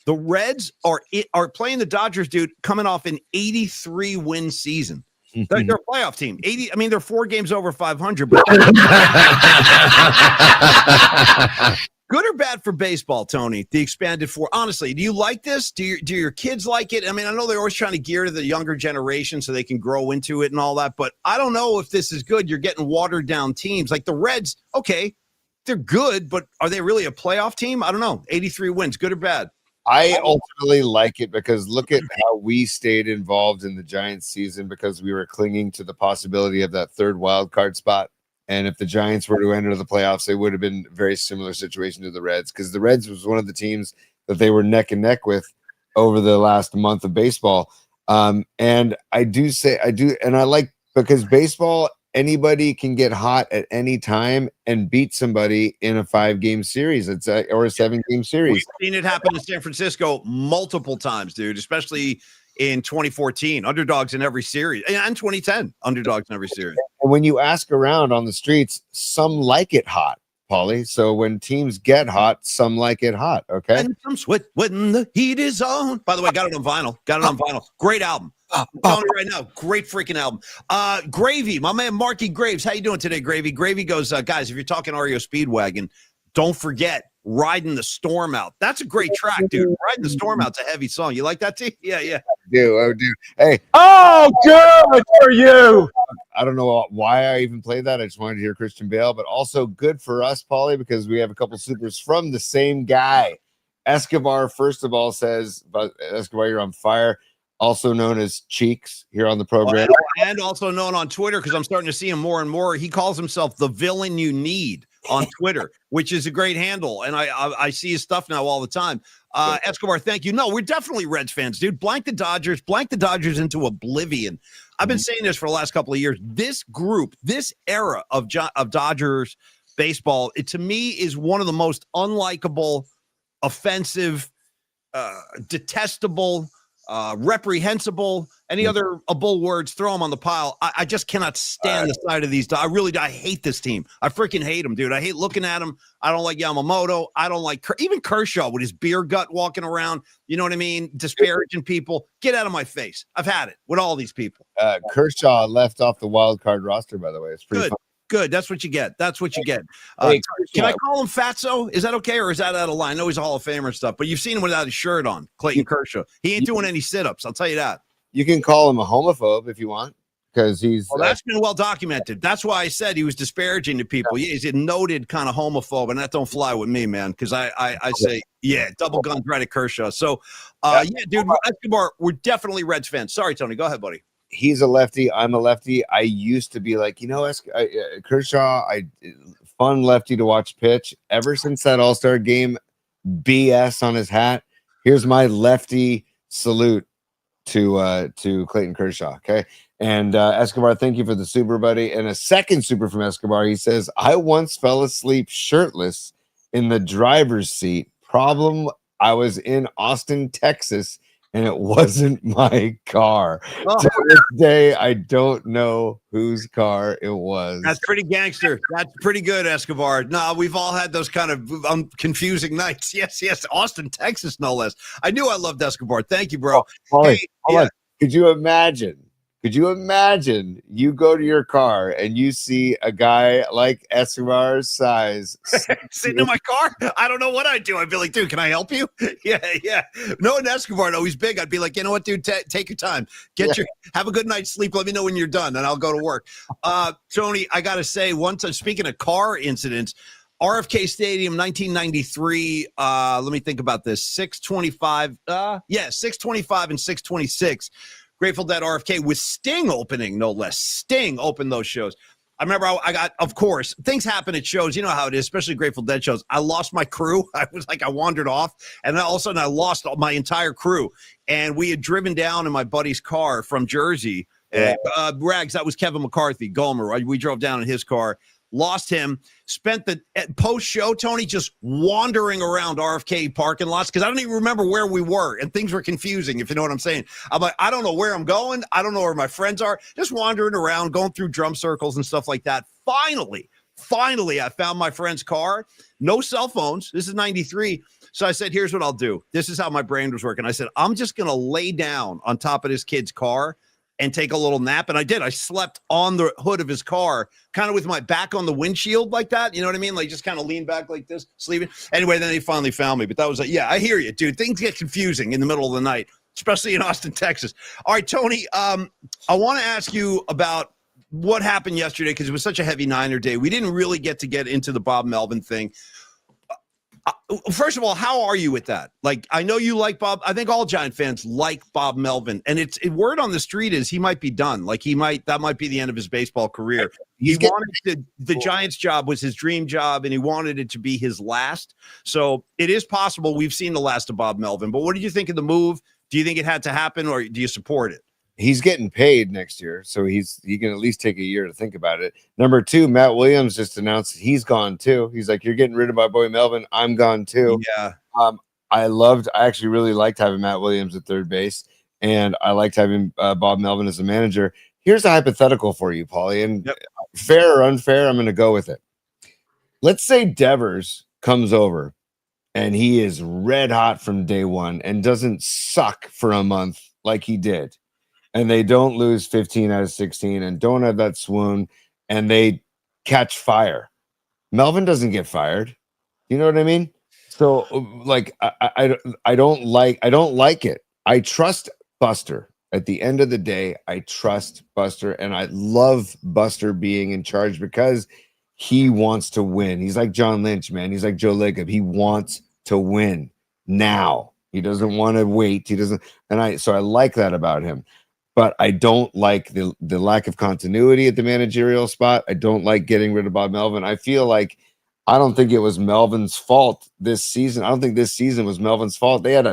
Speaker 1: The Reds are playing the Dodgers, dude, coming off an 83-win season. They're a playoff team. 80. I mean, they're 4 games over 500. But good or bad for baseball, Tony? The expanded four. Honestly, do you like this? Do your kids like it? I mean, I know they're always trying to gear to the younger generation so they can grow into it and all that. But I don't know if this is good. You're getting watered down teams like the Reds. Okay, they're good, but are they really a playoff team? I don't know. 83 wins, good or bad?
Speaker 2: I ultimately like it because look at how we stayed involved in the Giants season because we were clinging to the possibility of that third wild card spot. And if the Giants were to enter the playoffs, they would have been a very similar situation to the Reds because the Reds was one of the teams that they were neck and neck with over the last month of baseball. And I like because baseball, anybody can get hot at any time and beat somebody in a 5-game series. Or a 7-game series.
Speaker 1: We've seen it happen in San Francisco multiple times, dude, especially in 2014, underdogs in every series, and 2010, underdogs in every series.
Speaker 2: And when you ask around on the streets, some like it hot, Paulie. So when teams get hot, some like it hot, okay?
Speaker 1: And some sweat when the heat is on. By the way, got it on vinyl. Great album. I'm telling you right now, great freaking album. Gravy, my man Marky Graves. How you doing today, Gravy? Gravy goes, guys, if you're talking REO Speedwagon, don't forget Riding the Storm Out. That's a great track, dude. Riding the Storm Out's a heavy song. You like that, T? Yeah.
Speaker 2: I do. Hey.
Speaker 3: Oh, good for you.
Speaker 2: I don't know why I even played that. I just wanted to hear Christian Bale, but also good for us, Paulie, because we have a couple supers from the same guy. Escobar, first of all, says, Escobar, you're on fire. Also known as Cheeks here on the program.
Speaker 1: And also known on Twitter, because I'm starting to see him more and more. He calls himself the villain you need on Twitter, which is a great handle. And I see his stuff now all the time. Escobar, thank you. No, we're definitely Reds fans, dude. Blank the Dodgers into oblivion. I've been saying this for the last couple of years. This group, this era of Dodgers baseball, it to me is one of the most unlikable, offensive, detestable, reprehensible, any other bull words, throw them on the pile. I just cannot stand the side of these. I hate this team. I freaking hate them, dude. I hate looking at them. I don't like Yamamoto. I don't like even Kershaw with his beer gut walking around. You know what I mean? Disparaging people. Get out of my face. I've had it with all these people.
Speaker 2: Kershaw left off the wild card roster, by the way. It's pretty
Speaker 1: good.
Speaker 2: fun.
Speaker 1: Good. That's what you get.
Speaker 2: Hey,
Speaker 1: can I call him Fatso? Is that okay, or is that out of line? I know he's a Hall of Famer and stuff, but you've seen him without his shirt on, Clayton Kershaw. He ain't doing any sit-ups. I'll tell you that.
Speaker 2: You can call him a homophobe if you want, because he's.
Speaker 1: Well, that's been well documented. That's why I said he was disparaging to people. Yeah, he's a noted kind of homophobe, and that don't fly with me, man. Because I say, double guns right at Kershaw. So, dude, Escobar, we're definitely Reds fans. Sorry, Tony. Go ahead, buddy.
Speaker 2: He's a lefty. I'm a lefty. I used to be like, Kershaw, fun lefty to watch pitch. Ever since that All-Star game BS on his hat, here's my lefty salute to Clayton Kershaw. Okay. And Escobar, thank you for the super, buddy. And a second super from Escobar. He says, I once fell asleep shirtless in the driver's seat. Problem, I was in Austin, Texas, and it wasn't my car.
Speaker 1: Oh.
Speaker 2: To this day, I don't know whose car it was.
Speaker 1: That's pretty gangster. That's pretty good, Escobar. No, we've all had those kind of confusing nights. Yes. Austin, Texas, no less. I knew I loved Escobar. Thank you, bro.
Speaker 2: Hold on. Could you imagine Could you imagine you go to your car and you see a guy like Escobar's size
Speaker 1: sitting in my car? I don't know what I'd do. I'd be like, dude, can I help you? Yeah. Knowing Escobar, no, he's big. I'd be like, you know what, dude, take your time. Have a good night's sleep. Let me know when you're done, and I'll go to work. Tony, I got to say, one time, speaking of car incidents, RFK Stadium, 1993. Let me think about this. 625. 625 and 626. Grateful Dead RFK with Sting opening, no less. Sting opened those shows. I remember I got, of course, things happen at shows. You know how it is, especially Grateful Dead shows. I lost my crew. I wandered off. And then all of a sudden I lost my entire crew. And we had driven down in my buddy's car from Jersey. And Rags, that was Kevin McCarthy, Gomer. Right? We drove down in his car. Lost him, spent the post-show, Tony, just wandering around RFK parking lots because I don't even remember where we were, and things were confusing, if you know what I'm saying. I'm like, I don't know where I'm going. I don't know where my friends are. Just wandering around, going through drum circles and stuff like that. Finally, I found my friend's car. No cell phones. This is 93. So I said, here's what I'll do. This is how my brain was working. I said, I'm just going to lay down on top of this kid's car and take a little nap. And I did. I slept on the hood of his car, kind of with my back on the windshield like that. You know what I mean? Like just kind of lean back like this, sleeping. Anyway, then they finally found me. But that was like, yeah, I hear you, dude. Things get confusing in the middle of the night, especially in Austin, Texas. All right, Tony, I want to ask you about what happened yesterday because it was such a heavy Niner day. We didn't really get into the Bob Melvin thing. First of all, how are you with that? Like, I know you like Bob. I think all Giant fans like Bob Melvin, and word on the street is he might be done. Like that might be the end of his baseball career. The Giants job was his dream job, and he wanted it to be his last. So it is possible we've seen the last of Bob Melvin. But what did you think of the move? Do you think it had to happen, or do you support it?
Speaker 2: He's getting paid next year, so he can at least take a year to think about it. Number two, Matt Williams just announced that he's gone too. He's like, you're getting rid of my boy Melvin. I'm gone too.
Speaker 1: Yeah.
Speaker 2: I actually really liked having Matt Williams at third base, and I liked having Bob Melvin as a manager. Here's a hypothetical for you, Paulie, and fair or unfair, I'm going to go with it. Let's say Devers comes over, and he is red hot from day one and doesn't suck for a month like he did. And they don't lose 15 out of 16 and don't have that swoon and they catch fire. Melvin doesn't get fired. You know what I mean? So like, I don't like it. I trust Buster. At the end of the day, I trust Buster and I love Buster being in charge because he wants to win. He's like John Lynch, man. He's like Joe Lacob. He wants to win now. He doesn't want to wait. So I like that about him. But I don't like the lack of continuity at the managerial spot. I don't like getting rid of Bob Melvin. I don't think it was Melvin's fault this season. I don't think this season was Melvin's fault. They had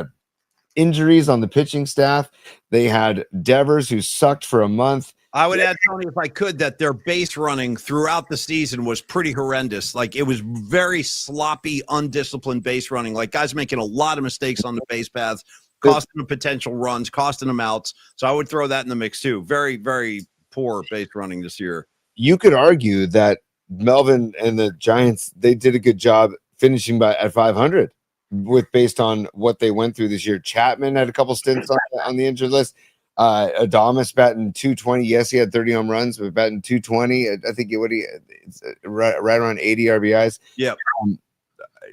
Speaker 2: injuries on the pitching staff. They had Devers who sucked for a month.
Speaker 1: I would add, Tony, if I could, that their base running throughout the season was pretty horrendous. Like it was very sloppy, undisciplined base running. Like guys making a lot of mistakes on the base paths. Costing them potential runs, costing them outs. So I would throw that in the mix too. Very, very poor base running this year.
Speaker 2: You could argue that Melvin and the Giants, they did a good job finishing at 500 based on what they went through this year. Chapman had a couple stints on the injured list. Adames batting 220. Yes, he had 30 home runs, but batting 220. I think it's right around 80 RBIs.
Speaker 1: Yeah.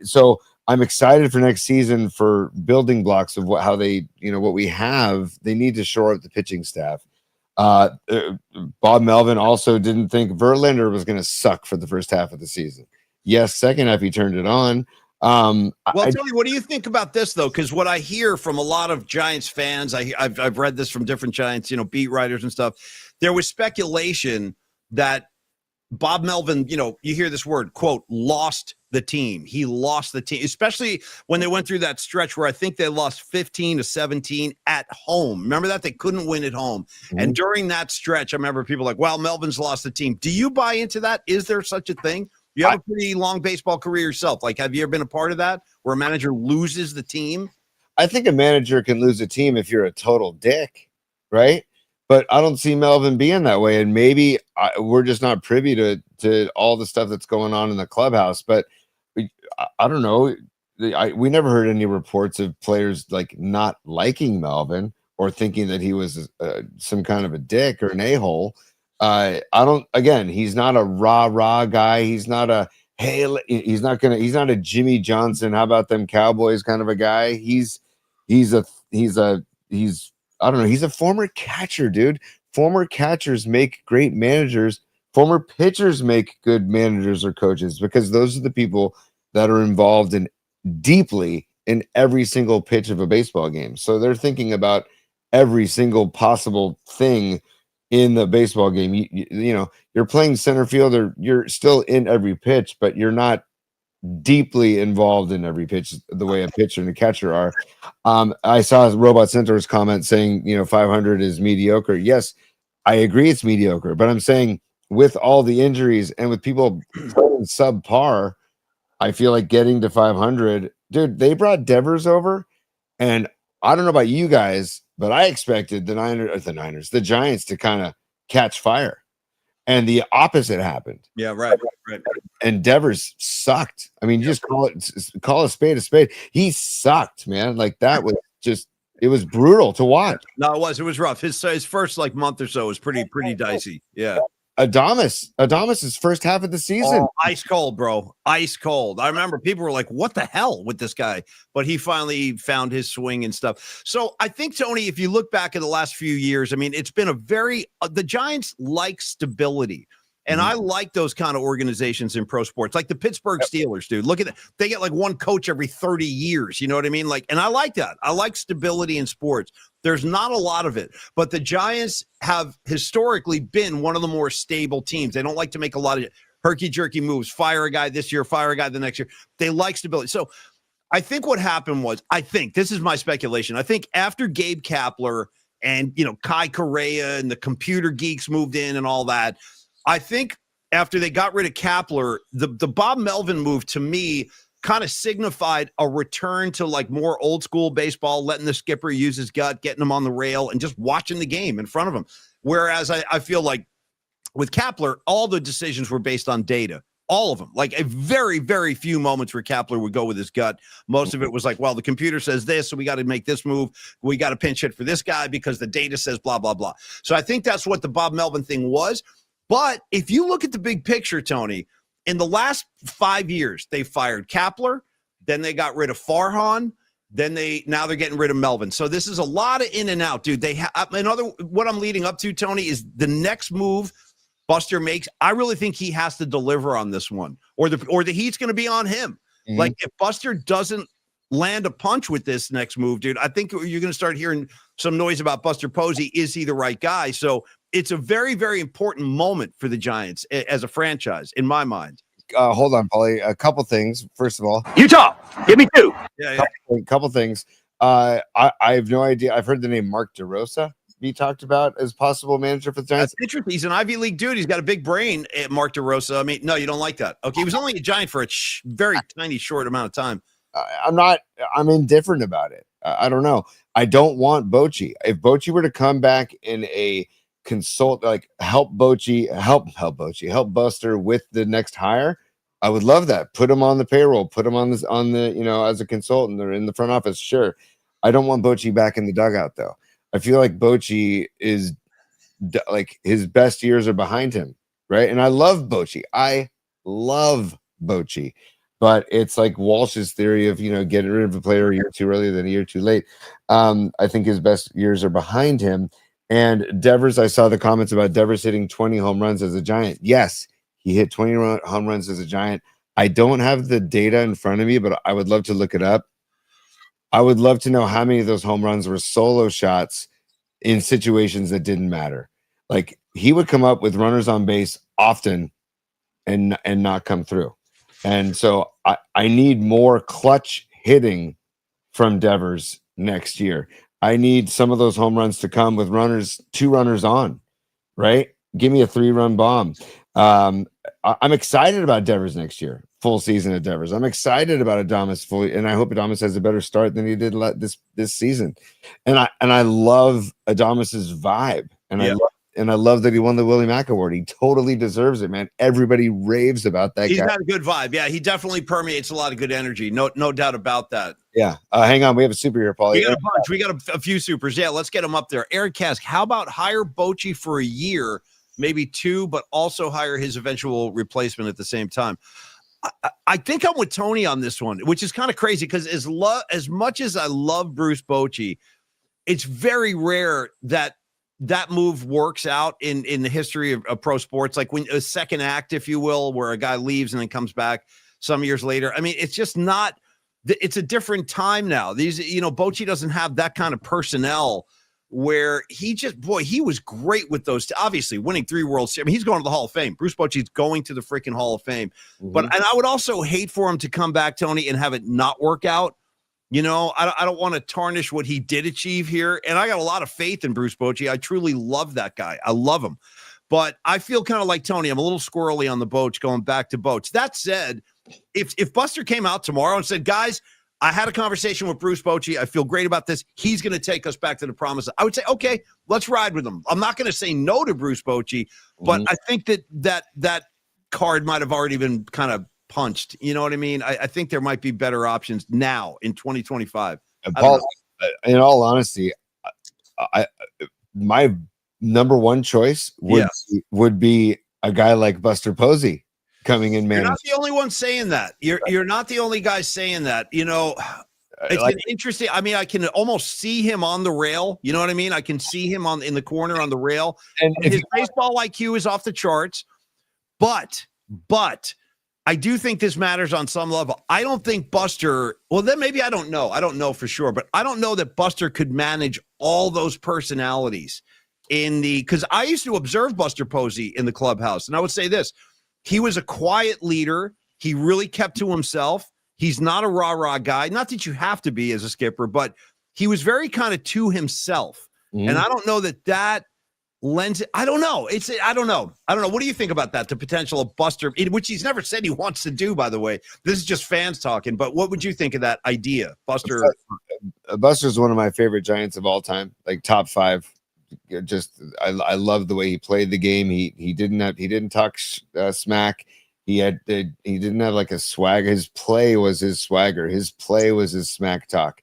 Speaker 2: So I'm excited for next season for building blocks of what we have. They need to shore up the pitching staff. Bob Melvin also didn't think Verlander was going to suck for the first half of the season. Yes, second half he turned it on. Tony,
Speaker 1: what do you think about this though? Because what I hear from a lot of Giants fans, I've read this from different Giants, beat writers and stuff. There was speculation that Bob Melvin, you hear this word, quote, lost the team. He lost the team, especially when they went through that stretch where I think they lost 15-17 at home. Remember that? They couldn't win at home. Mm-hmm. And during that stretch, I remember people like, well, Melvin's lost the team. Do you buy into that? Is there such a thing? You have a pretty long baseball career yourself. Like, have you ever been a part of that where a manager loses the team?
Speaker 2: I think a manager can lose a team if you're a total dick, right? But I don't see Melvin being that way. And maybe we're just not privy to all the stuff that's going on in the clubhouse. But I don't know. We never heard any reports of players like not liking Melvin or thinking that he was some kind of a dick or an a-hole. I don't. Again, he's not a rah guy. He's not a he's not a Jimmy Johnson. How about them Cowboys kind of a guy? He's I don't know. He's a former catcher, dude. Former catchers make great managers. Former pitchers make good managers or coaches, because those are the people that are involved in deeply in every single pitch of a baseball game. So they're thinking about every single possible thing in the baseball game. You know, you're playing center field, or you're still in every pitch, but you're not deeply involved in every pitch the way a pitcher and a catcher are. I saw Robot Centaur's comment saying, 500 is mediocre. Yes, I agree it's mediocre, but I'm saying with all the injuries and with people playing subpar, I feel like getting to 500, dude, they brought Devers over, and I don't know about you guys, but I expected the Giants to kind of catch fire, and the opposite happened.
Speaker 1: Yeah, right.
Speaker 2: And Devers sucked. I mean, just call a spade a spade. He sucked, man. Like that was just, it was brutal to watch.
Speaker 1: No, it was rough. His first month or so was pretty dicey. Yeah.
Speaker 2: Adamas's first half of the season.
Speaker 1: Oh, ice cold, bro. Ice cold. I remember people were like, what the hell with this guy? But he finally found his swing and stuff. So I think, Tony, if you look back at the last few years, I mean, it's been the Giants like stability. And I like those kind of organizations in pro sports, like the Pittsburgh Steelers, dude. Look at that. They get like one coach every 30 years. You know what I mean? And I like that. I like stability in sports. There's not a lot of it, but the Giants have historically been one of the more stable teams. They don't like to make a lot of herky-jerky moves, fire a guy this year, fire a guy the next year. They like stability. So I think what happened was, this is my speculation, I think after Gabe Kapler and, Kai Correa and the computer geeks moved in and all that, I think after they got rid of Kapler, the Bob Melvin move to me kind of signified a return to like more old school baseball, letting the skipper use his gut, getting him on the rail, and just watching the game in front of him. Whereas I feel like with Kapler, all the decisions were based on data. All of them. Like a very, very few moments where Kapler would go with his gut. Most of it was like, well, the computer says this, so we got to make this move. We got to pinch hit for this guy because the data says blah, blah, blah. So I think that's what the Bob Melvin thing was. But if you look at the big picture, Tony, in the last 5 years, they fired Kapler, then they got rid of Farhan, now they're getting rid of Melvin. So this is a lot of in and out, dude. What I'm leading up to, Tony, is the next move Buster makes. I really think he has to deliver on this one, or the heat's going to be on him. Mm-hmm. Like if Buster doesn't land a punch with this next move, dude, I think you're going to start hearing some noise about Buster Posey. Is he the right guy? So it's a very, very important moment for the Giants as a franchise, in my mind.
Speaker 2: Hold on, Paulie. A couple things. First of all,
Speaker 3: Utah, give me two.
Speaker 1: Yeah.
Speaker 2: Couple things. I have no idea. I've heard the name Mark DeRosa be talked about as possible manager for the Giants.
Speaker 1: That's interesting. He's an Ivy League dude. He's got a big brain, Mark DeRosa. I mean, no, you don't like that. Okay, he was only a Giant for a very tiny, short amount of time.
Speaker 2: I'm indifferent about it. I don't know. I don't want Bochy. If Bochy were to come back in a consult, like help Buster with the next hire, I would love that. Put him on the payroll, put him on the as a consultant or in the front office. Sure. I don't want Bochy back in the dugout though. I feel like Bochy is like his best years are behind him. Right. And I love Bochy. But it's like Walsh's theory of, getting rid of a player a year too early than a year too late. I think his best years are behind him. And Devers, I saw the comments about Devers hitting 20 home runs as a Giant. Yes, he hit 20 home runs as a Giant. I don't have the data in front of me, but I would love to look it up. I would love to know how many of those home runs were solo shots in situations that didn't matter. Like he would come up with runners on base often and not come through. And so I need more clutch hitting from Devers next year. I need some of those home runs to come with two runners on, right? Give me a 3-run bomb. I'm excited about Devers next year, full season at Devers. I'm excited about Adames fully, and I hope Adames has a better start than he did this season. And I love Adames's vibe, and I love And I love that he won the Willie Mack Award. He totally deserves it, man. Everybody raves about that
Speaker 1: He's
Speaker 2: guy.
Speaker 1: got a good vibe. Yeah, he definitely permeates a lot of good energy. No doubt about that.
Speaker 2: Yeah. Hang on. We have a super here, Paulie.
Speaker 1: We got a bunch. We got a few supers. Yeah, let's get them up there. Eric Kask, how about hire Bochy for a year, maybe 2, but also hire his eventual replacement at the same time? I think I'm with Tony on this one, which is kind of crazy because as much as I love Bruce Bochy, it's very rare that move works out in the history of pro sports. Like when a second act, if you will, where a guy leaves and then comes back some years later. I mean, it's just not. It's a different time now. Bochy doesn't have that kind of personnel where he was great with those. Obviously, winning 3 World Series. I mean, he's going to the Hall of Fame. Bruce Bochy's going to the freaking Hall of Fame.
Speaker 2: Mhm.
Speaker 1: And I would also hate for him to come back, Tony, and have it not work out. I don't want to tarnish what he did achieve here. And I got a lot of faith in Bruce Bochy. I truly love that guy. I love him. But I feel kind of like Tony. I'm a little squirrely on the Boch, going back to Boch. That said, if Buster came out tomorrow and said, guys, I had a conversation with Bruce Bochy. I feel great about this. He's going to take us back to the promise. I would say, okay, let's ride with him. I'm not going to say no to Bruce Bochy, but I think that card might have already been kind of punched. You know what I mean? I think there might be better options now in 2025.
Speaker 2: Paul, in all honesty, my number one choice would be a guy like Buster Posey coming in, man.
Speaker 1: You're not the only one saying that. You're not the only guy saying that. It's an interesting. I mean, I can almost see him on the rail. You know what I mean? I can see him in the corner on the rail. And his baseball IQ is off the charts. But I do think this matters on some level. I don't think Buster. Well, then maybe I don't know. I don't know for sure, but I don't know that Buster could manage all those personalities because I used to observe Buster Posey in the clubhouse, and I would say this. He was a quiet leader. He really kept to himself. He's not a rah-rah guy. Not that you have to be as a skipper, but he was very kind of to himself. And I don't know that lends it. I don't know. I don't know. What do you think about that? The potential of Buster, which he's never said he wants to do, by the way. This is just fans talking. But what would you think of that idea, Buster?
Speaker 2: Buster's one of my favorite Giants of all time, like top 5. Just I love the way he played the game. He didn't talk smack. He didn't have like a swag. His play was his swagger. His play was his smack talk,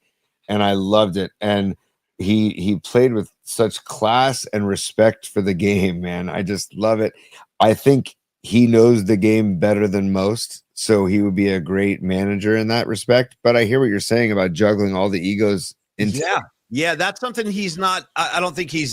Speaker 2: and I loved it. And he played with such class and respect for the game, man. I just love it. I think he knows the game better than most, so he would be a great manager in that respect. But I hear what you're saying about juggling all the egos into.
Speaker 1: Yeah, that's something he's not. I don't think he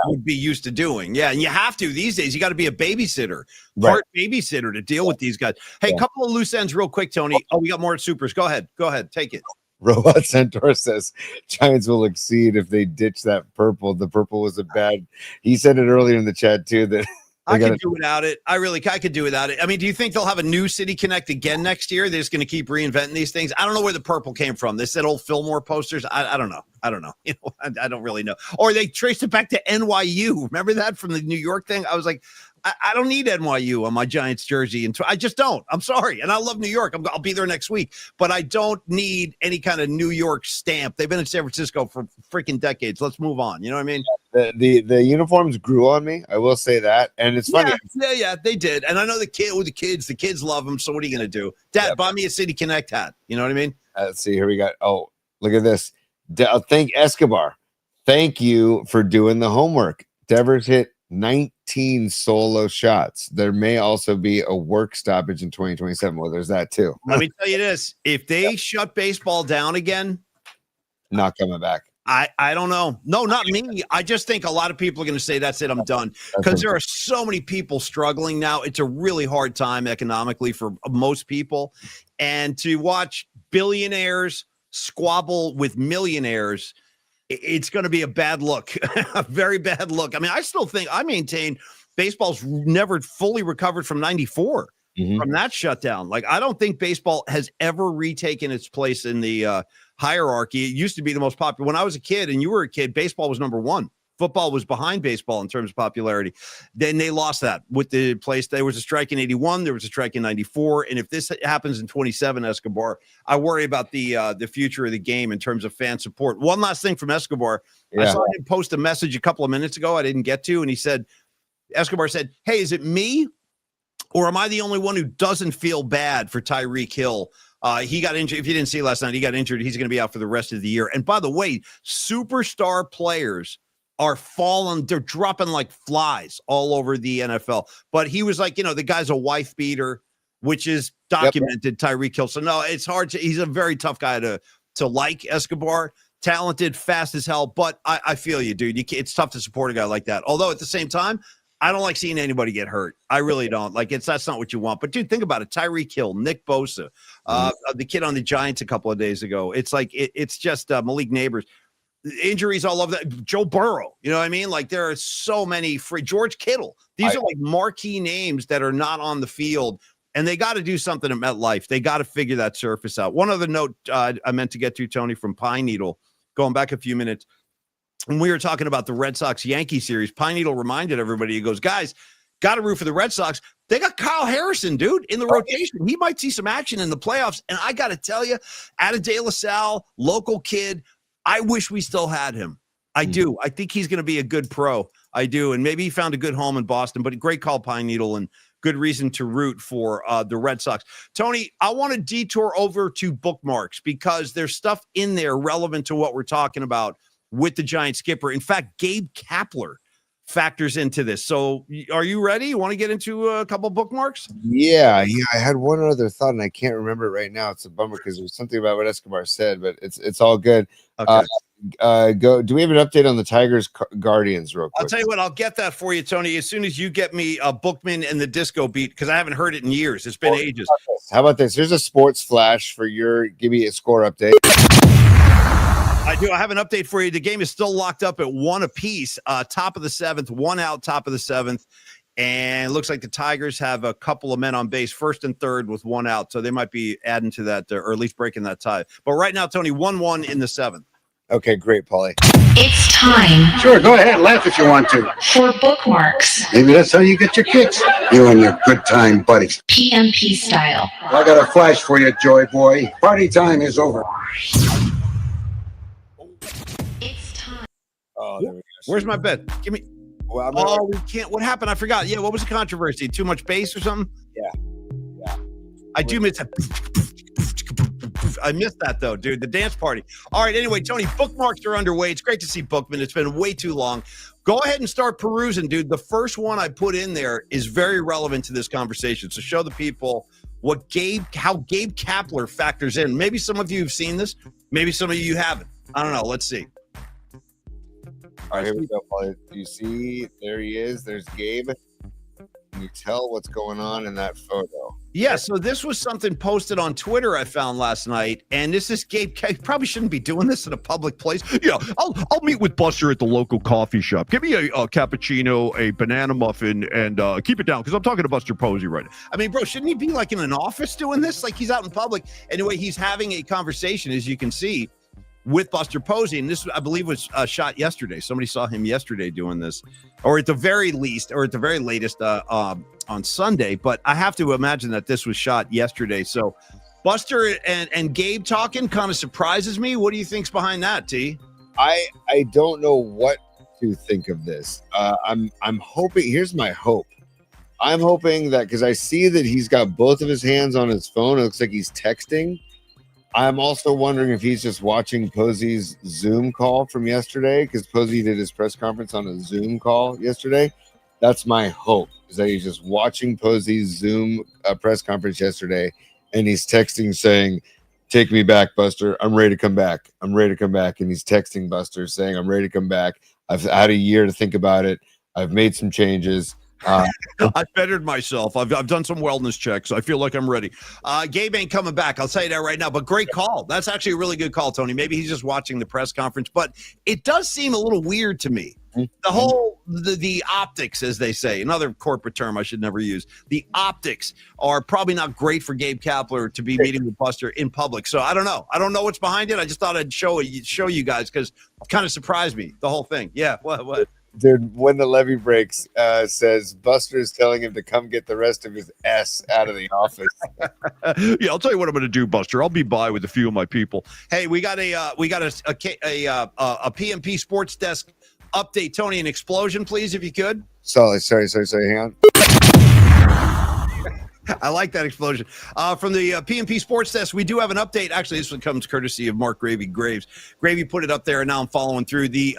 Speaker 1: would be used to doing. Yeah, and you have to these days. You got to be a babysitter, part babysitter to deal with these guys. Hey, a couple of loose ends, real quick, Tony. Oh, we got more supers. Go ahead, take it.
Speaker 2: Robot Centaur says Giants will exceed if they ditch that purple. The purple was a bad. He said it earlier in the chat too that.
Speaker 1: I could do without it. I could do without it. I mean, do you think they'll have a new City Connect again next year? They're just going to keep reinventing these things. I don't know where the purple came from. They said old Fillmore posters. I don't know. I don't really know. Or they traced it back to NYU. Remember that from the New York thing? I was like, I don't need NYU on my Giants jersey. And I just don't. I'm sorry. And I love New York. I'll be there next week. But I don't need any kind of New York stamp. They've been in San Francisco for freaking decades. Let's move on. You know what I mean?
Speaker 2: The uniforms grew on me. I will say that. And it's funny.
Speaker 1: Yeah, they did. And I know the kids love them. So what are you going to do? Dad, buy me a City Connect hat. You know what I mean?
Speaker 2: Let's see. Here we go. Oh, look at this. Thank Escobar. Thank you for doing the homework. Devers hit 19 solo shots. There may also be a work stoppage in 2027. Well, there's that too.
Speaker 1: Let me tell you this. If they shut baseball down again,
Speaker 2: not coming back.
Speaker 1: I don't know. No, not me. I just think a lot of people are going to say, that's it, I'm done. Because there are so many people struggling now. It's a really hard time economically for most people. And to watch billionaires squabble with millionaires, it's going to be a bad look, a very bad look. I mean, I maintain baseball's never fully recovered from 94 from that shutdown. Like, I don't think baseball has ever retaken its place in the hierarchy. It used to be the most popular. When I was a kid and you were a kid, baseball was number 1. Football was behind baseball in terms of popularity. Then they lost that with the place. There was a strike in 81. There was a strike in 94. And if this happens in 27, Escobar, I worry about the future of the game in terms of fan support. One last thing from Escobar. I saw him post a message a couple of minutes ago I didn't get to, and he said, Escobar said, hey, is it me or am I the only one who doesn't feel bad for Tyreek Hill? He got injured. If you didn't see last night, he got injured. He's going to be out for the rest of the year. And by the way, superstar players are falling. They're dropping like flies all over the NFL. But he was like, the guy's a wife beater, which is documented. Yep. Tyreek Hill. So no, it's hard to. He's a very tough guy to like. Escobar, talented, fast as hell. But I feel you, dude. It's tough to support a guy like that. Although at the same time, I don't like seeing anybody get hurt. I really don't. That's not what you want. But dude, think about it. Tyreek Hill, Nick Bosa, the kid on the Giants a couple of days ago. It's like it's just Malik Neighbors. Injuries all over that. Joe Burrow. You know what I mean? Like there are so many free. George Kittle. These are like marquee names that are not on the field. And they got to do something at MetLife. They got to figure that surface out. One other note I meant to get to, Tony, from Pine Needle, going back a few minutes. When we were talking about the Red Sox-Yankee series, Pine Needle reminded everybody, he goes, guys, got to root for the Red Sox. They got Kyle Harrison, dude, in the rotation. He might see some action in the playoffs. And I got to tell you, Ada De La Salle, local kid, I wish we still had him. I do. I think he's going to be a good pro. I do. And maybe he found a good home in Boston, but a great call, Pine Needle, and good reason to root for the Red Sox. Tony, I want to detour over to bookmarks because there's stuff in there relevant to what we're talking about with the Giant skipper. In fact, Gabe Kapler factors into this. So are you ready? You want to get into a couple of bookmarks?
Speaker 2: Yeah. I had one other thought and I can't remember it right now. It's a bummer because there's something about what Escobar said, but it's all good.
Speaker 1: Okay.
Speaker 2: Do we have an update on the Tigers Guardians real quick?
Speaker 1: I'll tell you what, I'll get that for you, Tony, as soon as you get me Bookman and the disco beat, because I haven't heard it in years. It's been ages.
Speaker 2: How about this? Here's a sports flash for give me a score update.
Speaker 1: I do. I have an update for you. The game is still locked up at 1 apiece. Top of the 7th, 1 out, top of the 7th. And it looks like the Tigers have a couple of men on base, first and third with 1 out. So they might be adding to that, or at least breaking that tie. But right now, Tony, 1-1 in the 7th.
Speaker 2: Okay, great, Paulie.
Speaker 4: It's time.
Speaker 3: Sure, go ahead, laugh if you want to.
Speaker 4: For bookmarks.
Speaker 3: Maybe that's how you get your kicks. You and your good time buddies.
Speaker 4: PMP style.
Speaker 3: I got a flash for you, Joy Boy. Party time is over.
Speaker 4: It's time.
Speaker 2: Oh, there we go.
Speaker 1: Where's my bet? Give me. Well, we can't. What happened? I forgot. Yeah, what was the controversy? Too much bass or something?
Speaker 2: Yeah.
Speaker 1: I do miss that. I missed that though, dude. The dance party. All right. Anyway, Tony, bookmarks are underway. It's great to see Bookman. It's been way too long. Go ahead and start perusing, dude. The first one I put in there is very relevant to this conversation. So show the people how Gabe Kapler factors in. Maybe some of you have seen this. Maybe some of you haven't. I don't know. Let's see.
Speaker 2: All right, here we go, Paulie. Do you see? There he is. There's Gabe. Can you tell what's going on in that photo?
Speaker 1: Yeah, so this was something posted on Twitter I found last night, and this is Gabe. Probably shouldn't be doing this in a public place. Yeah, I'll meet with Buster at the local coffee shop. Give me a cappuccino, a banana muffin, and keep it down because I'm talking to Buster Posey right now. I mean, bro, shouldn't he be like in an office doing this? Like he's out in public. Anyway, he's having a conversation, as you can see, with Buster Posey, and this, I believe, was shot yesterday. Somebody saw him yesterday doing this, or at the very least, or at the very latest on Sunday. But I have to imagine that this was shot yesterday. So Buster and Gabe talking kind of surprises me. What do you think's behind that, T?
Speaker 2: I don't know what to think of this. I'm hoping. Here's my hope. I'm hoping that because I see that he's got both of his hands on his phone. It looks like he's texting. I'm also wondering if he's just watching Posey's Zoom call from yesterday because Posey did his press conference on a Zoom call yesterday. That's my hope, is that he's just watching Posey's Zoom press conference yesterday and he's texting saying, take me back, Buster. I'm ready to come back. I'm ready to come back. And he's texting Buster saying, I'm ready to come back. I've had a year to think about it. I've made some changes.
Speaker 1: I've bettered myself. I've done some wellness checks. I feel like I'm ready. Gabe ain't coming back. I'll tell you that right now. But great call. That's actually a really good call, Tony. Maybe he's just watching the press conference. But it does seem a little weird to me. The whole the optics, as they say, another corporate term I should never use. The optics are probably not great for Gabe Kapler to be meeting with Buster in public. So I don't know. I don't know what's behind it. I just thought I'd show you guys because it kind of surprised me, the whole thing. Yeah. What?
Speaker 2: Dude, when the levee breaks, says Buster is telling him to come get the rest of his S out of the office.
Speaker 1: Yeah, I'll tell you what I'm going to do, Buster. I'll be by with a few of my people. Hey, we got a PMP Sports Desk update, Tony, an explosion, please, if you could.
Speaker 2: Sorry. Hang on.
Speaker 1: I like that explosion. From the PNP Sports Desk, we do have an update. Actually, this one comes courtesy of Mark Graves. Gravy put it up there, and now I'm following through. The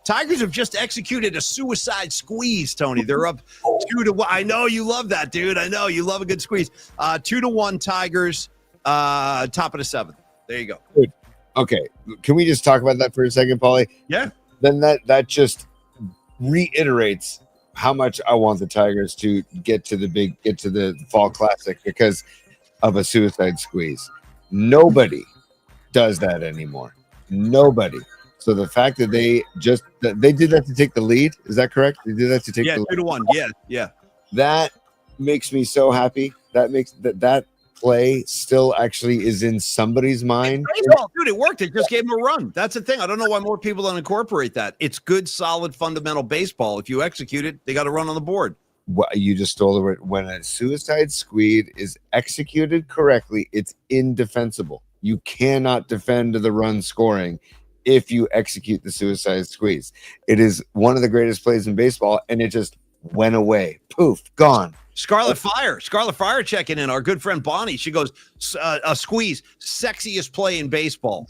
Speaker 1: Tigers have just executed a suicide squeeze, Tony. They're up 2-1. I know you love that, dude. I know you love a good squeeze. 2-1 Tigers, top of the 7th. There you go.
Speaker 2: Good. Okay. Can we just talk about that for a second, Paulie?
Speaker 1: Yeah.
Speaker 2: Then that just reiterates how much I want the Tigers to get to the Fall Classic because of a suicide squeeze. Nobody does that anymore. Nobody. So the fact that they did that to take the lead, is that correct? They did that to take the lead.
Speaker 1: 2-1. Yeah.
Speaker 2: That makes me so happy. That makes that play still actually is in somebody's mind.
Speaker 1: Baseball, dude, it worked. It just gave them a run. That's the thing. I don't know why more people don't incorporate that. It's good, solid, fundamental baseball. If you execute it, they got a run on the board.
Speaker 2: Well, you just stole the word. When a suicide squeeze is executed correctly, it's indefensible. You cannot defend the run scoring if you execute the suicide squeeze. It is one of the greatest plays in baseball, and it just went away. Poof, gone.
Speaker 1: Scarlet Fire checking in. Our good friend Bonnie. She goes, a squeeze, sexiest play in baseball.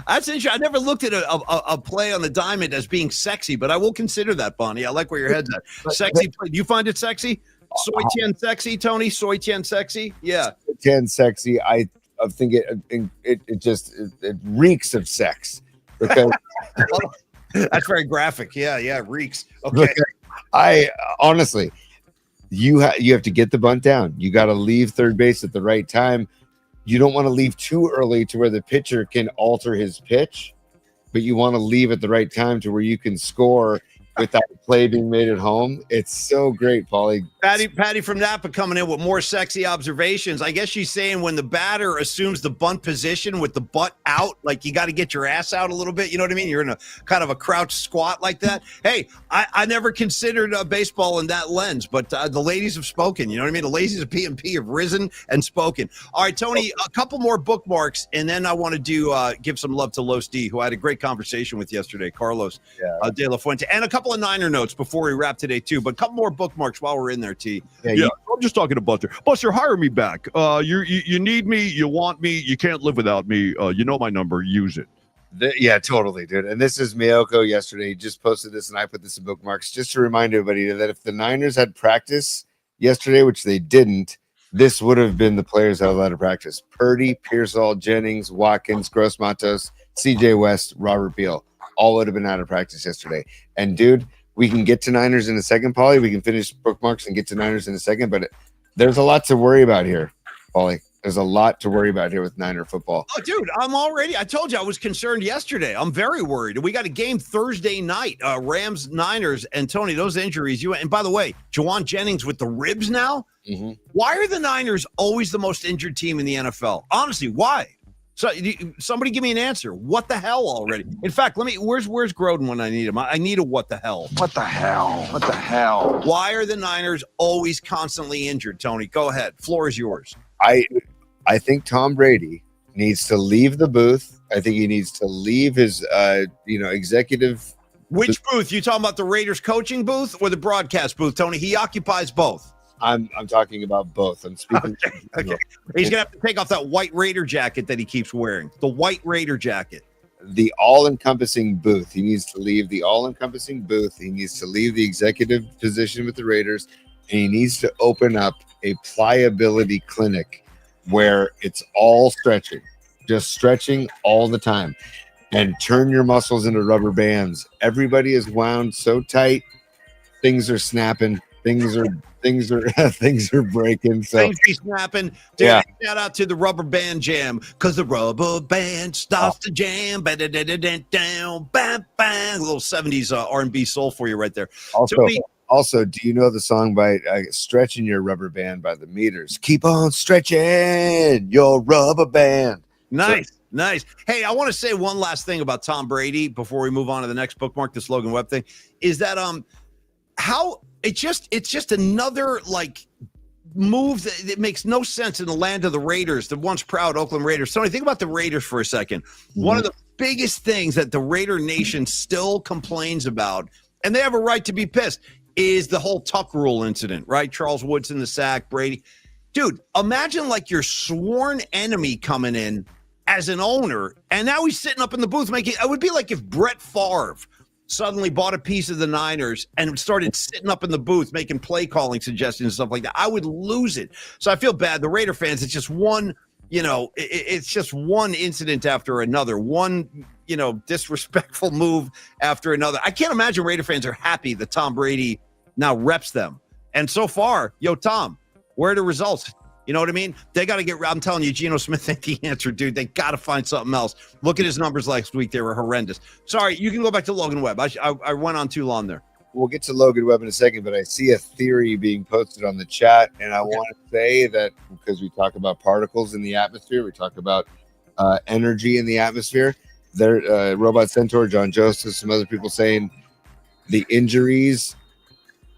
Speaker 1: That's interesting. I never looked at a play on the diamond as being sexy, but I will consider that, Bonnie. I like where your head's at. Sexy play. Do you find it sexy? Soy Tien sexy, Tony? Soy Tien sexy? Yeah.
Speaker 2: Soy Tien sexy. I think it just reeks of sex. Because
Speaker 1: that's very graphic. Yeah, reeks. Okay.
Speaker 2: I honestly, you have to get the bunt down. You got to leave third base at the right time. You don't want to leave too early to where the pitcher can alter his pitch, but you want to leave at the right time to where you can score without play being made at home. It's so great, Paulie.
Speaker 1: Patty from Napa coming in with more sexy observations. I guess she's saying when the batter assumes the bunt position with the butt out, like you got to get your ass out a little bit. You know what I mean? You're in a kind of a crouch squat like that. Hey, I never considered baseball in that lens, but the ladies have spoken. You know what I mean? The ladies of PNP have risen and spoken. All right, Tony, a couple more bookmarks, and then I want to do give some love to Los D, who I had a great conversation with yesterday, Carlos De La Fuente, and a couple of Niner notes before we wrap today too, but a couple more bookmarks while we're in there, T.
Speaker 5: Yeah, I'm just talking to Buster. Buster, hire me back. You need me, you want me, you can't live without me. You know my number, use it.
Speaker 2: Yeah, totally, dude. And this is Miyoko yesterday. He just posted this, and I put this in bookmarks just to remind everybody that if the Niners had practice yesterday, which they didn't, this would have been the players that allowed to practice. Purdy, Pearsall, Jennings, Watkins, Gross Matos, CJ West, Robert Beal. All would have been out of practice yesterday. And, dude, we can get to Niners in a second, Paulie. We can finish bookmarks and get to Niners in a second. But there's a lot to worry about here, Paulie. There's a lot to worry about here with Niner football.
Speaker 1: Oh, dude, I told you I was concerned yesterday. I'm very worried. We got a game Thursday night, Rams, Niners, and Tony, those injuries. And by the way, Juwan Jennings with the ribs now. Mm-hmm. Why are the Niners always the most injured team in the NFL? Honestly, why? So somebody give me an answer. What the hell already? In fact, where's Groden when I need him? I need a what the hell.
Speaker 3: What the hell? What the hell?
Speaker 1: Why are the Niners always constantly injured, Tony? Go ahead. Floor is yours.
Speaker 2: I think Tom Brady needs to leave the booth. I think he needs to leave his executive.
Speaker 1: Which booth? You talking about the Raiders coaching booth or the broadcast booth, Tony? He occupies both.
Speaker 2: I'm talking about both. I'm speaking.
Speaker 1: Okay. He's gonna have to take off that white Raider jacket that he keeps wearing. The white Raider jacket.
Speaker 2: The all-encompassing booth. He needs to leave the all-encompassing booth. He needs to leave the executive position with the Raiders, and he needs to open up a pliability clinic where it's all stretching, just stretching all the time, and turn your muscles into rubber bands. Everybody is wound so tight, things are snapping, things are breaking. So
Speaker 1: things be snapping. Dude, yeah. Shout out to the Rubber Band Jam, because the rubber band starts to jam. Down, bang, bang. A little 70s R&B soul for you right there.
Speaker 2: Also, do you know the song by Stretching Your Rubber Band by the Meters? Keep on stretching your rubber band.
Speaker 1: Nice. Nice. Hey, I want to say one last thing about Tom Brady before we move on to the next bookmark, this Logan Webb thing, is that how it's just another move that makes no sense in the land of the Raiders, the once proud Oakland Raiders. Tony, think about the Raiders for a second. Mm-hmm. biggest things that the Raider Nation still complains about, and they have a right to be pissed, is the whole Tuck rule incident, right? Charles Woodson, the sack, Brady. Dude, imagine like your sworn enemy coming in as an owner, and now he's sitting up in the booth making – it would be like if Brett Favre suddenly bought a piece of the Niners and started sitting up in the booth making play calling suggestions and stuff like that. I would lose it. So I feel bad. The Raider fans, it's just one – it's just one incident after another, one, disrespectful move after another. I can't imagine Raider fans are happy that Tom Brady now reps them. And so far, Tom, where are the results? You know what I mean? They got to get, I'm telling you, Geno Smith ain't the answer, dude. They got to find something else. Look at his numbers last week. They were horrendous. Sorry, you can go back to Logan Webb. I went on too long there.
Speaker 2: We'll get to Logan Webb in a second, but I see a theory being posted on the chat, and I want to say that because we talk about particles in the atmosphere, we talk about energy in the atmosphere. There, Robot Centaur, John Joseph, some other people saying the injuries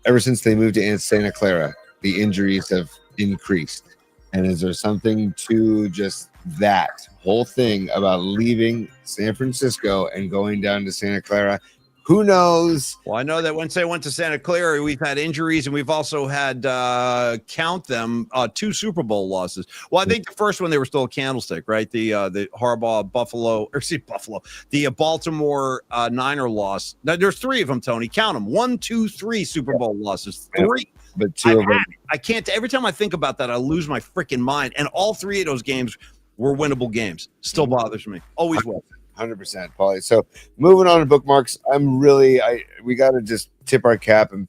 Speaker 2: ever since they moved to Santa Clara, the injuries have increased. And is there something to just that whole thing about leaving San Francisco and going down to Santa Clara? Who knows?
Speaker 1: Well, I know that once they went to Santa Clara, we've had injuries, and we've also had, count them, 2 Super Bowl losses. Well, I think the first one, they were still a candlestick, right? The Harbaugh, the Baltimore Niner loss. Now, there's 3 of them, Tony. Count them. 1, 2, 3 Super Bowl losses. 3.
Speaker 2: But 2 of them.
Speaker 1: I can't. Every time I think about that, I lose my freaking mind. And all 3 of those games were winnable games. Still bothers me. Always will.
Speaker 2: 100%, Paulie. So moving on to bookmarks, we got to just tip our cap and,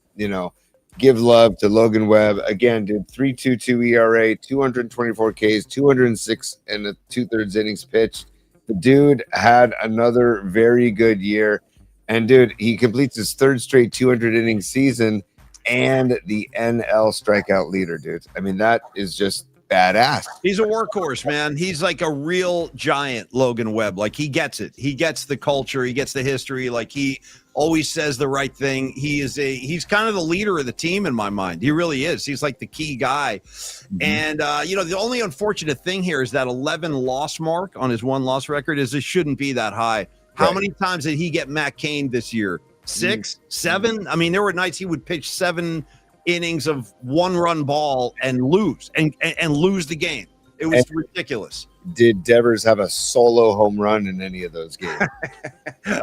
Speaker 2: give love to Logan Webb. Again, dude, 3.22 ERA, 224 Ks, 206 and a 2/3 innings pitched. The dude had another very good year. And, dude, he completes his 3rd straight 200 inning season and the NL strikeout leader, dude. I mean, that is just badass.
Speaker 1: He's a workhorse, man. He's like a real giant, Logan Webb. Like, he gets it. He gets the culture. He gets the history. Like, he always says the right thing. He's kind of the leader of the team in my mind. He really is. He's like the key guy. Mm-hmm. And, the only unfortunate thing here is that 11 loss mark on his 1-loss record is it shouldn't be that high. How many times did he get Matt Cain this year? 6, 7? I mean, there were nights he would pitch 7 innings of 1-run ball and lose and lose the game. It was ridiculous.
Speaker 2: Did Devers have a solo home run in any of those games?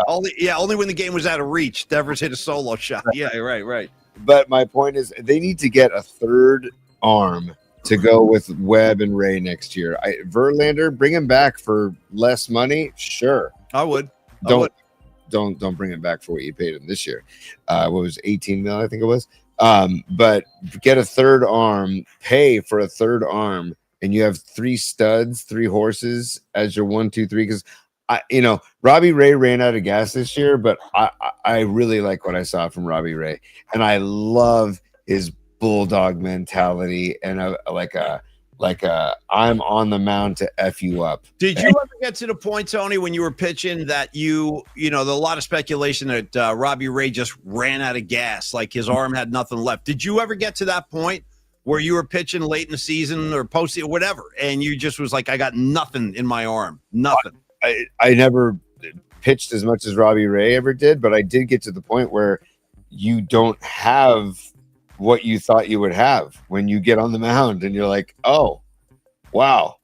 Speaker 1: Only when the game was out of reach. Devers hit a solo shot. Yeah, right.
Speaker 2: But my point is, they need to get a 3rd arm to go with Webb and Ray next year. Verlander, bring him back for less money. Sure,
Speaker 1: I would.
Speaker 2: Don't bring him back for what you paid him this year. What was 18 million? I think it was. But get a 3rd arm, pay for a 3rd arm, and you have 3 studs, 3 horses as your 1, 2, 3. Because Robbie Ray ran out of gas this year, but I really like what I saw from Robbie Ray, and I love his bulldog mentality and I'm on the mound to F you up.
Speaker 1: Did you ever get to the point, Tony, when you were pitching that there's a lot of speculation that Robbie Ray just ran out of gas, like his arm had nothing left. Did you ever get to that point where you were pitching late in the season or Posey or whatever, and you just was like, I got nothing in my arm, nothing?
Speaker 2: I never pitched as much as Robbie Ray ever did, but I did get to the point where you don't have what you thought you would have when you get on the mound and you're like, oh, wow,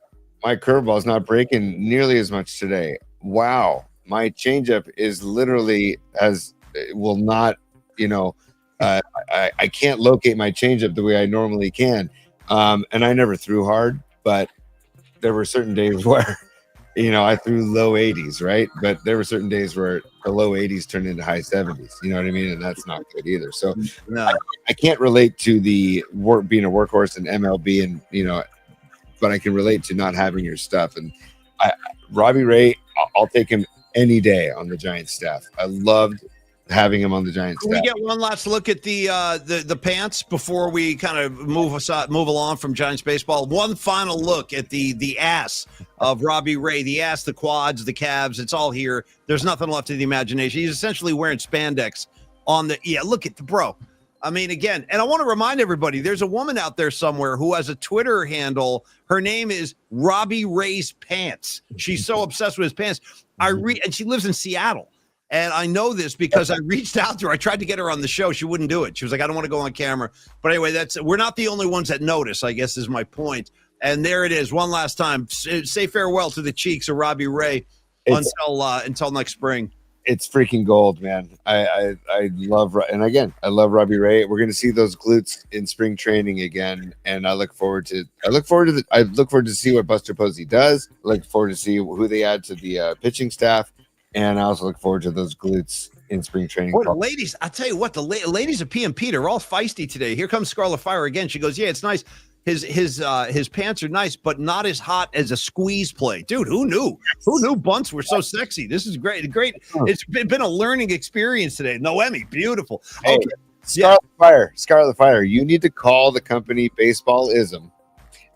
Speaker 2: my curveball is not breaking nearly as much today. Wow, my changeup is literally will not, I can't locate my changeup the way I normally can. And I never threw hard, but there were certain days where, I threw low 80s, right? But there were certain days where the low 80s turned into high 70s. You know what I mean? And that's not good either. So
Speaker 1: no.
Speaker 2: I can't relate to the being a workhorse in MLB, and but I can relate to not having your stuff. And Robbie Ray, I'll take him any day on the Giants staff. I loved having him on the Giants staff.
Speaker 1: Can we get one last look at the pants before we kind of move along from Giants baseball? One final look at the ass of Robbie Ray, the ass, the quads, the calves. It's all here. There's nothing left of the imagination. He's essentially wearing spandex on the. Yeah, look at the bro. I mean, again, and I want to remind everybody, there's a woman out there somewhere who has a Twitter handle. Her name is Robbie Ray's Pants. She's so obsessed with his pants. And she lives in Seattle. And I know this because I reached out to her. I tried to get her on the show. She wouldn't do it. She was like, I don't want to go on camera. But anyway, we're not the only ones that notice, I guess is my point. And there it is. One last time. Say farewell to the cheeks of Robbie Ray until next spring.
Speaker 2: It's freaking gold, man. I love, and again, I love Robbie Ray. We're going to see those glutes in spring training again, and I look forward to see what Buster Posey does. I look forward to see who they add to the pitching staff, and I also look forward to those glutes in spring training.
Speaker 1: Boy, the ladies, I'll tell you what, the ladies of PMP, they're all feisty today. Here comes Scarlet Fire again. She goes, yeah, it's nice. His pants are nice, but not as hot as a squeeze play. Dude, who knew? Who knew bunts were so sexy? This is great. It's been a learning experience today. Noemi, beautiful.
Speaker 2: Hey, okay. Scarlet Fire. You need to call the company Baseballism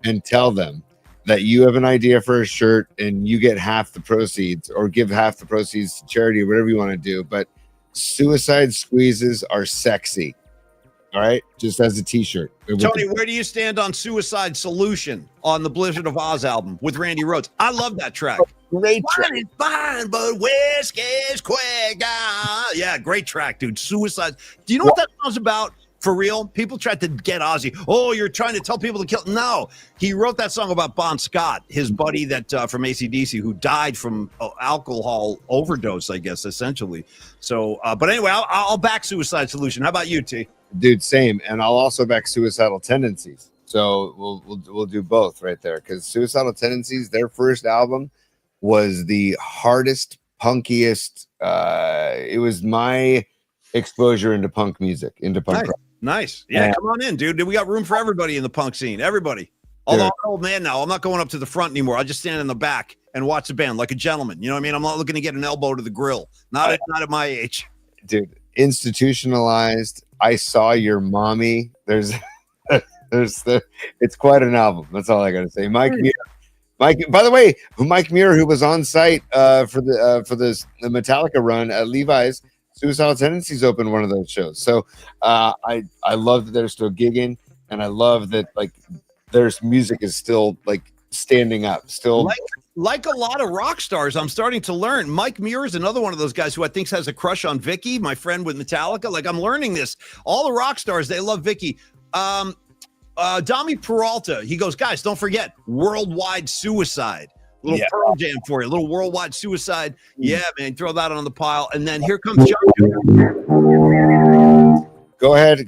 Speaker 2: and tell them that you have an idea for a shirt and you get half the proceeds, or give half the proceeds to charity, whatever you want to do. But suicide squeezes are sexy. All right, just as a T-shirt.
Speaker 1: Tony, where do you stand on Suicide Solution on the Blizzard of Oz album with Randy Rhoads? I love that track.
Speaker 2: Great track.
Speaker 1: Wine is fine, but whiskey's quick. Yeah, great track, dude. Suicide. Do you know what that song's about? For real? People tried to get Ozzy. Oh, you're trying to tell people to kill. No, he wrote that song about Bon Scott, his buddy that from AC/DC, who died from alcohol overdose, I guess, essentially. So, but anyway, I'll back Suicide Solution. How about you, T?
Speaker 2: Dude, same. And I'll also back Suicidal Tendencies. So we'll do both right there, because Suicidal Tendencies, their first album was the hardest, punkiest. It was my exposure into punk music, into punk rock.
Speaker 1: Nice. Yeah, come on in, dude. We got room for everybody in the punk scene. Everybody. Although I'm an old man now, I'm not going up to the front anymore. I just stand in the back and watch the band like a gentleman. You know what I mean? I'm not looking to get an elbow to the grill. Not at my age. Dude,
Speaker 2: institutionalized. I Saw Your Mommy. It's quite an album. That's all I got to say. Mike Muir. By the way, Mike Muir, who was on site for the Metallica run at Levi's, Suicidal Tendencies opened one of those shows. So I love that they're still gigging, and I love that like their music is still like standing up, still.
Speaker 1: Like a lot of rock stars, I'm starting to learn. Mike Muir is another one of those guys who I think has a crush on Vicky, my friend with Metallica. Like, I'm learning this. All the rock stars, they love Vicky. Dami Peralta, he goes, guys, don't forget, Worldwide Suicide. Little Pearl Jam for you. Little Worldwide Suicide. Yeah, man, throw that on the pile. And then here comes John.
Speaker 2: Go ahead,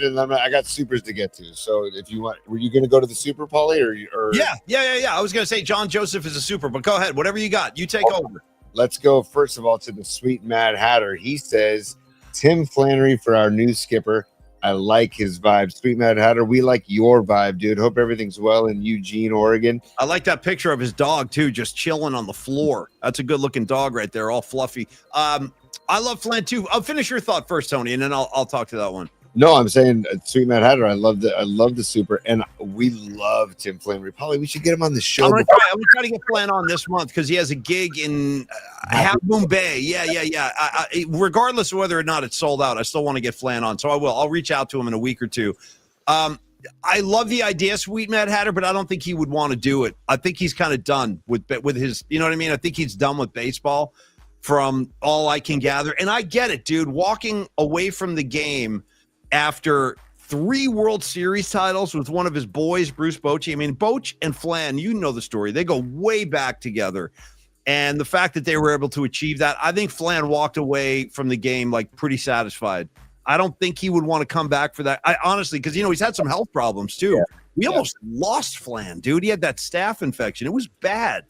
Speaker 2: and I got supers to get to. So if you want, were you going to go to the super, Paulie, or?
Speaker 1: Yeah. I was going to say John Joseph is a super, but go ahead, whatever you got, you take over.
Speaker 2: Let's go first of all to the Sweet Mad Hatter. He says, Tim Flannery for our new skipper. I like his vibe. Sweet Mad Hatter, we like your vibe, dude. Hope everything's well in Eugene, Oregon.
Speaker 1: I like that picture of his dog too, just chilling on the floor. That's a good looking dog right there, all fluffy. I love Flan too. I'll finish your thought first, Tony, and then I'll talk to that one.
Speaker 2: No, I'm saying Sweet Mad Hatter. I love the super, and we love Tim Flannery. Probably we should get him on the show.
Speaker 1: I'm gonna try to get Flan on this month because he has a gig in Half Moon Bay. Yeah. Regardless of whether or not it's sold out, I still want to get Flan on, so I will. I'll reach out to him in a week or two. I love the idea, Sweet Mad Hatter, but I don't think he would want to do it. I think he's kind of done with his. You know what I mean? I think he's done with baseball, from all I can gather. And I get it, dude. Walking away from the game after 3 World Series titles with one of his boys, Bruce Bochy. I mean, Boch and Flan, you know the story. They go way back together. And the fact that they were able to achieve that, I think Flan walked away from the game like pretty satisfied. I don't think he would want to come back for that. I honestly, because, he's had some health problems too. Yeah. We almost lost Flan, dude. He had that staph infection. It was bad.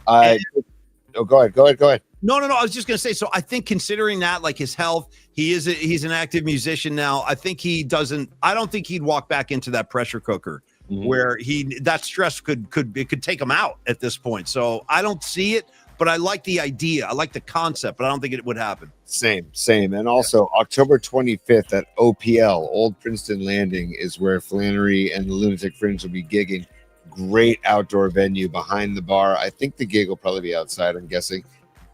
Speaker 2: Go ahead.
Speaker 1: No. I was just going to say, so I think considering that, like his health, he's an active musician now. I don't think he'd walk back into that pressure cooker where that stress could take him out at this point. So I don't see it, but I like the idea. I like the concept, but I don't think it would happen.
Speaker 2: Same. And also October 25th at OPL, Old Princeton Landing, is where Flannery and the Lunatic Fringe will be gigging. Great outdoor venue behind the bar. I think the gig will probably be outside, I'm guessing.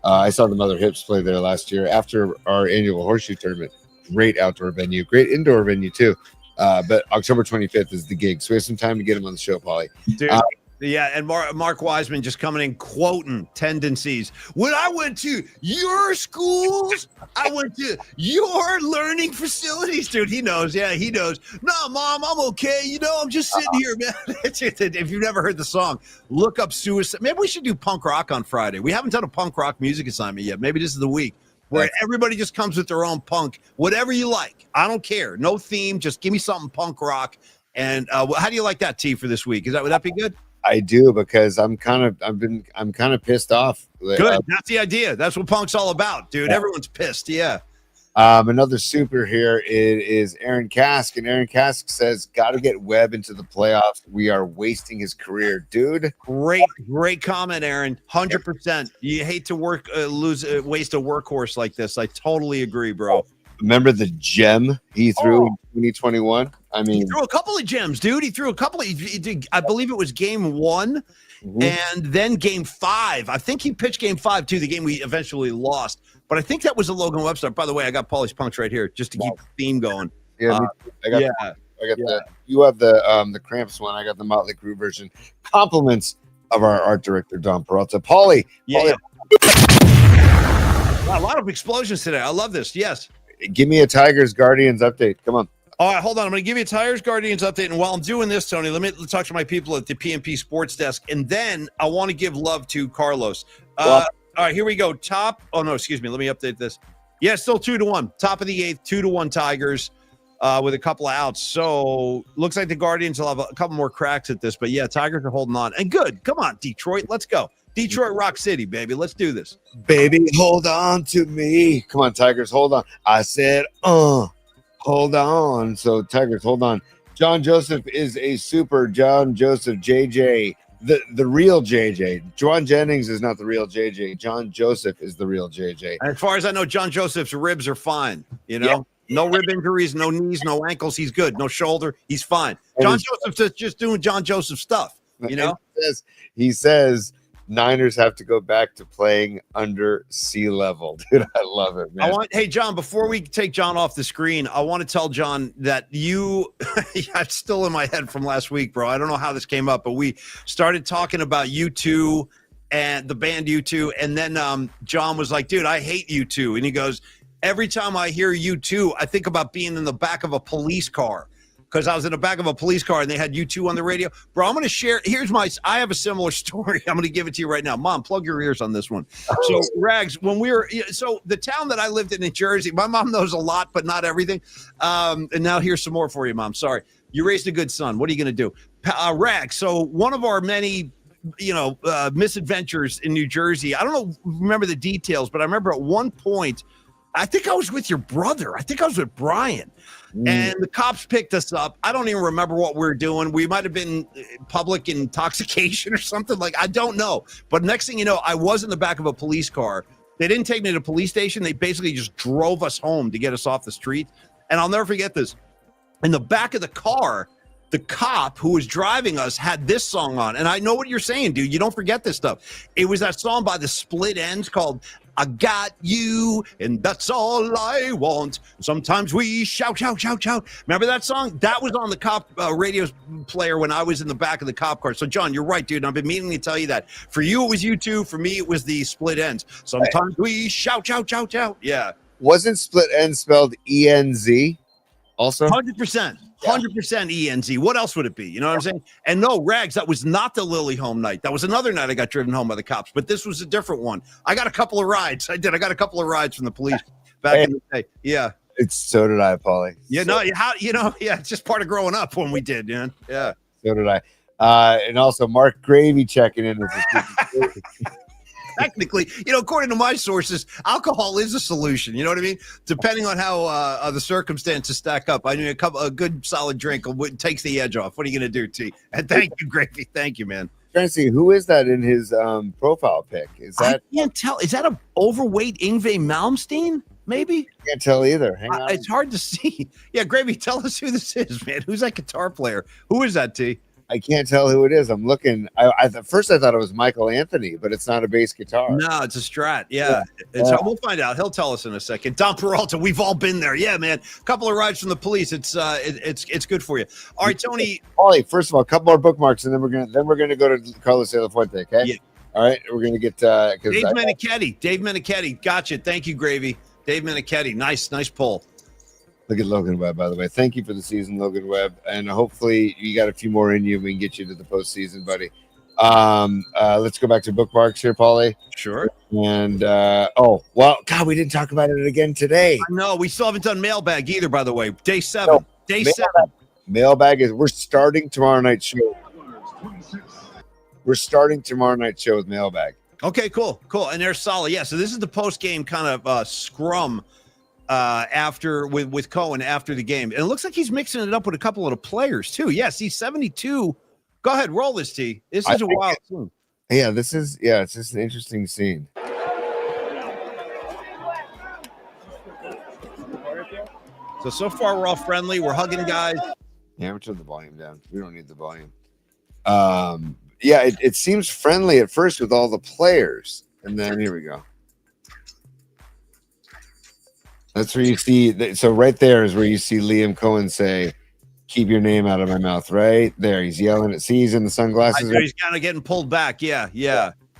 Speaker 2: I saw the Mother Hips play there last year after our annual horseshoe tournament. great outdoor venue, great indoor venue too. But October 25th is the gig, so we have some time to get him on the show, Paulie.
Speaker 1: Dude. Yeah, and Mark Wiseman just coming in quoting tendencies. When I went to your schools, I went to your learning facilities. Dude, he knows. Yeah, he knows. No, Mom, I'm okay. I'm just sitting here, man. If you've never heard the song, look up Suicide. Maybe we should do punk rock on Friday. We haven't done a punk rock music assignment yet. Maybe this is the week where everybody just comes with their own punk, whatever you like. I don't care. No theme. Just give me something punk rock. And how do you like that, T, for this week? Would that be good?
Speaker 2: I do, because I'm kind of pissed off.
Speaker 1: Good. That's the idea. That's what punk's all about, dude. Everyone's pissed. Yeah.
Speaker 2: Another super here is Aaron Kask, and Aaron Kask says, "Got to get Webb into the playoffs. We are wasting his career, dude."
Speaker 1: Great comment, Aaron. 100%. You hate to waste a workhorse like this. I totally agree, bro.
Speaker 2: Remember the gem he threw in 2021? I mean,
Speaker 1: he threw a couple of gems, dude. He threw a couple. He did, I believe it was game 1 and then game 5. I think he pitched game 5 too, the game we eventually lost. But I think that was a Logan Webb start. By the way, I got Paulie's Punks right here just to keep the theme going.
Speaker 2: Yeah, I got the. You have the Cramps one. I got the Motley Crue version. Compliments of our art director Don Peralta. Paulie.
Speaker 1: Yeah. Wow, a lot of explosions today. I love this. Yes.
Speaker 2: Give me a Tigers Guardians update. Come on.
Speaker 1: All right, hold on. I'm going to give you a Tigers Guardians update. And while I'm doing this, Tony, let's talk to my people at the PNP Sports Desk. And then I want to give love to Carlos. All right, here we go. Let me update this. Yeah, still 2-1. Top of the 8th, 2-1 Tigers with a couple of outs. So looks like the Guardians will have a couple more cracks at this. But yeah, Tigers are holding on. And good. Come on, Detroit. Let's go. Detroit Rock City, baby. Let's do this.
Speaker 2: Baby, hold on to me. Come on, Tigers, hold on. I said, hold on. So, Tigers, hold on. John Joseph is a super John Joseph JJ, the real JJ. Juwan Jennings is not the real JJ. John Joseph is the real JJ.
Speaker 1: As far as I know, John Joseph's ribs are fine. No rib injuries, no knees, no ankles. He's good. No shoulder. He's fine. John Joseph's just doing John Joseph stuff.
Speaker 2: He says Niners have to go back to playing under sea level. Dude, I love it, man.
Speaker 1: Hey, John, before we take John off the screen, I want to tell John that it's still in my head from last week, bro. I don't know how this came up, but we started talking about U2 and the band U2. And then John was like, dude, I hate U2. And he goes, every time I hear U2, I think about being in the back of a police car. Because I was in the back of a police car and they had U2 on the radio. Bro, I'm going to share. I have a similar story. I'm going to give it to you right now. Mom, plug your ears on this one. So, Rags, so the town that I lived in Jersey, my mom knows a lot, but not everything. And now here's some more for you, Mom. Sorry. You raised a good son. What are you going to do? Rags, so one of our many, misadventures in New Jersey, I don't remember the details, but I remember at one point, I think I was with your brother. I think I was with Brian. And the cops picked us up. I don't even remember what we were doing. We might have been public intoxication or something. I don't know. But next thing you know, I was in the back of a police car. They didn't take me to the police station. They basically just drove us home to get us off the street. And I'll never forget this. In the back of the car, the cop who was driving us had this song on. And I know what you're saying, dude. You don't forget this stuff. It was that song by the Split Enz called I Got You, and That's All I Want. Sometimes we shout, shout, shout, shout. Remember that song? That was on the cop radio player when I was in the back of the cop car. So, John, you're right, dude. I've been meaning to tell you that. For you, it was U2. For me, it was the Split Enz. Sometimes we shout, shout, shout, shout. Yeah.
Speaker 2: Wasn't Split Enz spelled E-N-Z also?
Speaker 1: 100%. 100% ENZ. What else would it be? You know what I'm saying? And no, Rags, that was not the Lily Home night. That was another night I got driven home by the cops, but this was a different one. I got a couple of rides. I got a couple of rides from the police back in the day. Yeah.
Speaker 2: So did I, Paulie.
Speaker 1: It's just part of growing up when we did, man. Yeah.
Speaker 2: So did I. And also Mark Gravy checking in.
Speaker 1: Technically, according to my sources, alcohol is a solution. You know what I mean? Depending on how the circumstances stack up. I mean, a good solid drink takes the edge off. What are you going to do, T? And thank you, Gravy. Thank you, man.
Speaker 2: Trying to see who is that in his profile pic.
Speaker 1: I can't tell. Is that an overweight Yngwie Malmsteen? Maybe?
Speaker 2: I can't tell either. Hang on.
Speaker 1: It's hard to see. Yeah, Gravy, tell us who this is, man. Who's that guitar player? Who is that, T?
Speaker 2: I can't tell who it is. I'm looking. At first I thought it was Michael Anthony, but it's not a bass guitar.
Speaker 1: No, it's a Strat. Yeah. We'll find out. He'll tell us in a second. Don Peralta, we've all been there. Yeah, man. A couple of rides from the police. It's good for you. All right, Tony.
Speaker 2: Ollie, first of all, a couple more bookmarks, and then we're gonna go to Carlos De La Fuente. Okay.
Speaker 1: Yeah.
Speaker 2: All right. We're gonna get
Speaker 1: Dave Menichetti. Dave Menichetti. Gotcha. Thank you, Gravy. Dave Menichetti. Nice pull.
Speaker 2: Look at Logan Webb, by the way. Thank you for the season, Logan Webb. And hopefully you got a few more in you and we can get you to the postseason, buddy. Let's go back to bookmarks here, Paulie.
Speaker 1: Sure.
Speaker 2: And God, we didn't talk about it again today.
Speaker 1: No, we still haven't done mailbag either, by the way. Day 7. Day 7.
Speaker 2: Mailbag we're starting tomorrow night's show. We're starting tomorrow night's show with mailbag.
Speaker 1: Okay, cool. And they're solid. Yeah, so this is the post-game kind of scrum after with Cohen after the game. And it looks like he's mixing it up with a couple of the players too. Yes, he's 72. Go ahead, roll this, T. This is a wild scene.
Speaker 2: Yeah, it's just an interesting scene.
Speaker 1: So far we're all friendly. We're hugging guys.
Speaker 2: Yeah, we turn the volume down. We don't need the volume. It seems friendly at first with all the players. And then here we go. That's where you see. So right there is where you see Liam Cohen say, "Keep your name out of my mouth." Right there, he's yelling at. See, he's in the sunglasses.
Speaker 1: He's kind of getting pulled back. Yeah.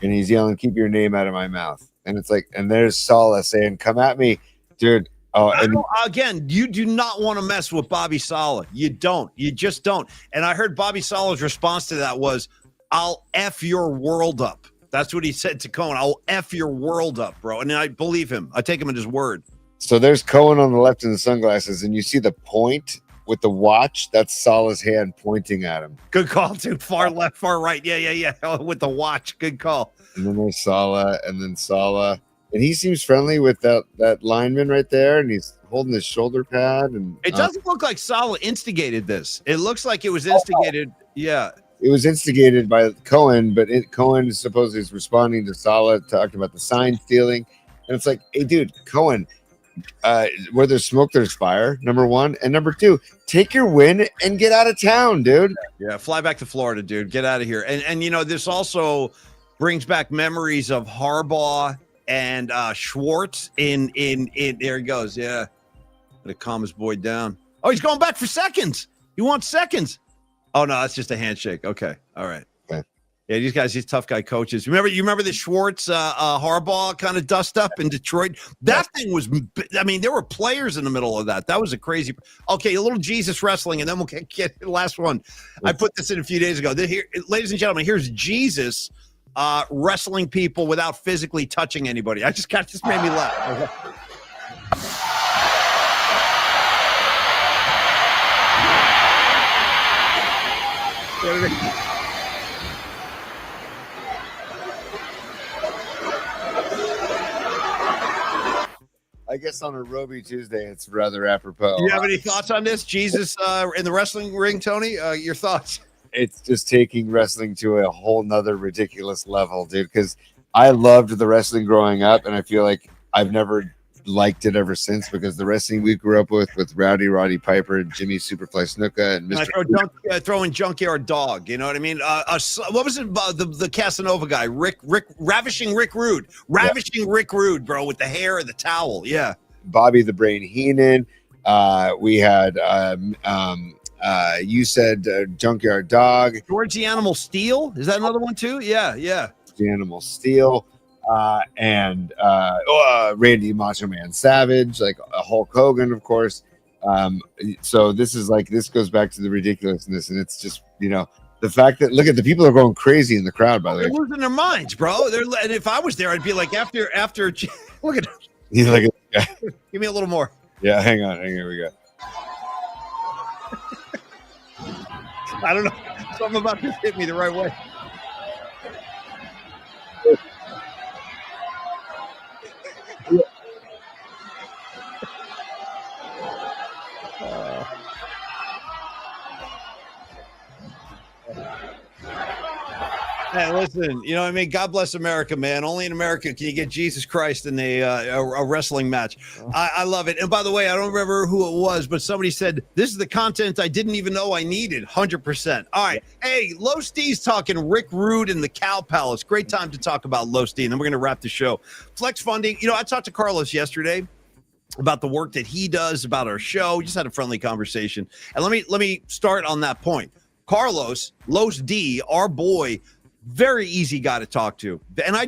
Speaker 2: And he's yelling, "Keep your name out of my mouth." And it's like, and there's Sala saying, "Come at me, dude." Oh, and
Speaker 1: again, you do not want to mess with Bobby Saleh. You don't. You just don't. And I heard Bobby Saleh's response to that was, "I'll F your world up." That's what he said to Cohen. "I'll F your world up, bro." And I believe him. I take him at his word.
Speaker 2: So there's Cohen on the left in the sunglasses, and you see the point with the watch. That's Salah's hand pointing at him.
Speaker 1: Good call, too. Far left, far right. Yeah. With the watch. Good call.
Speaker 2: And then there's Salah, and then Salah. And he seems friendly with that lineman right there, and he's holding his shoulder pad. And
Speaker 1: it doesn't look like Salah instigated this. It looks like it was instigated. Yeah.
Speaker 2: It was instigated by Cohen, but Cohen supposedly is responding to Salah, talking about the sign stealing. And it's like, hey, dude, Cohen, where there's smoke, there's fire, number one. And number two, take your win and get out of town, dude.
Speaker 1: Yeah, fly back to Florida, dude. Get out of here. And this also brings back memories of Harbaugh and Schwartz in there he goes. Yeah. Gonna calm his boy down. Oh, he's going back for seconds. He wants seconds. Oh no, that's just a handshake. Okay. All right.
Speaker 2: Okay.
Speaker 1: Yeah, these tough guy coaches. You remember the Schwartz Harbaugh kind of dust up in Detroit? That thing was, I mean, there were players in the middle of that. That was a crazy. Okay, a little Jesus wrestling, and then we'll get the last one. I put this in a few days ago. Here, ladies and gentlemen, here's Jesus wrestling people without physically touching anybody. Just made me laugh.
Speaker 2: I guess on a Roby Tuesday, it's rather apropos.
Speaker 1: Do you have any thoughts on this? Jesus in the wrestling ring, Tony? Your thoughts?
Speaker 2: It's just taking wrestling to a whole nother ridiculous level, dude, because I loved the wrestling growing up, and I feel like I've never liked it ever since, because the wrestling we grew up with Roddy Piper, and Jimmy Superfly Snuka, and Mr.
Speaker 1: Throw in Junkyard Dog. You know what I mean? What was it? The Casanova guy, Ravishing Rick Rude, Rick Rude, bro, with the hair and the towel. Yeah,
Speaker 2: Bobby the Brain Heenan. We had you said Junkyard Dog,
Speaker 1: George the Animal Steel. Is that another one too? Yeah.
Speaker 2: The Animal Steel. And Randy Macho Man Savage, like Hulk Hogan, of course. So this goes back to the ridiculousness, and it's just, the fact that, look at the people are going crazy in the crowd, by the way.
Speaker 1: They're losing their minds, bro. And if I was there, I'd be like, after look at
Speaker 2: he's like,
Speaker 1: give me a little more.
Speaker 2: Yeah, hang on, here we go.
Speaker 1: I don't know, something about this hit me the right way. Hey, listen, you know what I mean? God bless America, man. Only in America can you get Jesus Christ in a wrestling match. I love it. And by the way, I don't remember who it was, but somebody said, this is the content I didn't even know I needed. 100%. All right. Hey, Low Steve's talking Rick Rude and the Cow Palace. Great time to talk about Low Steve. And then we're going to wrap the show. Flex funding. You know, I talked to Carlos yesterday about the work that he does, about our show. We just had a friendly conversation. And let me start on that point. Carlos, Los D, our boy, very easy guy to talk to. And I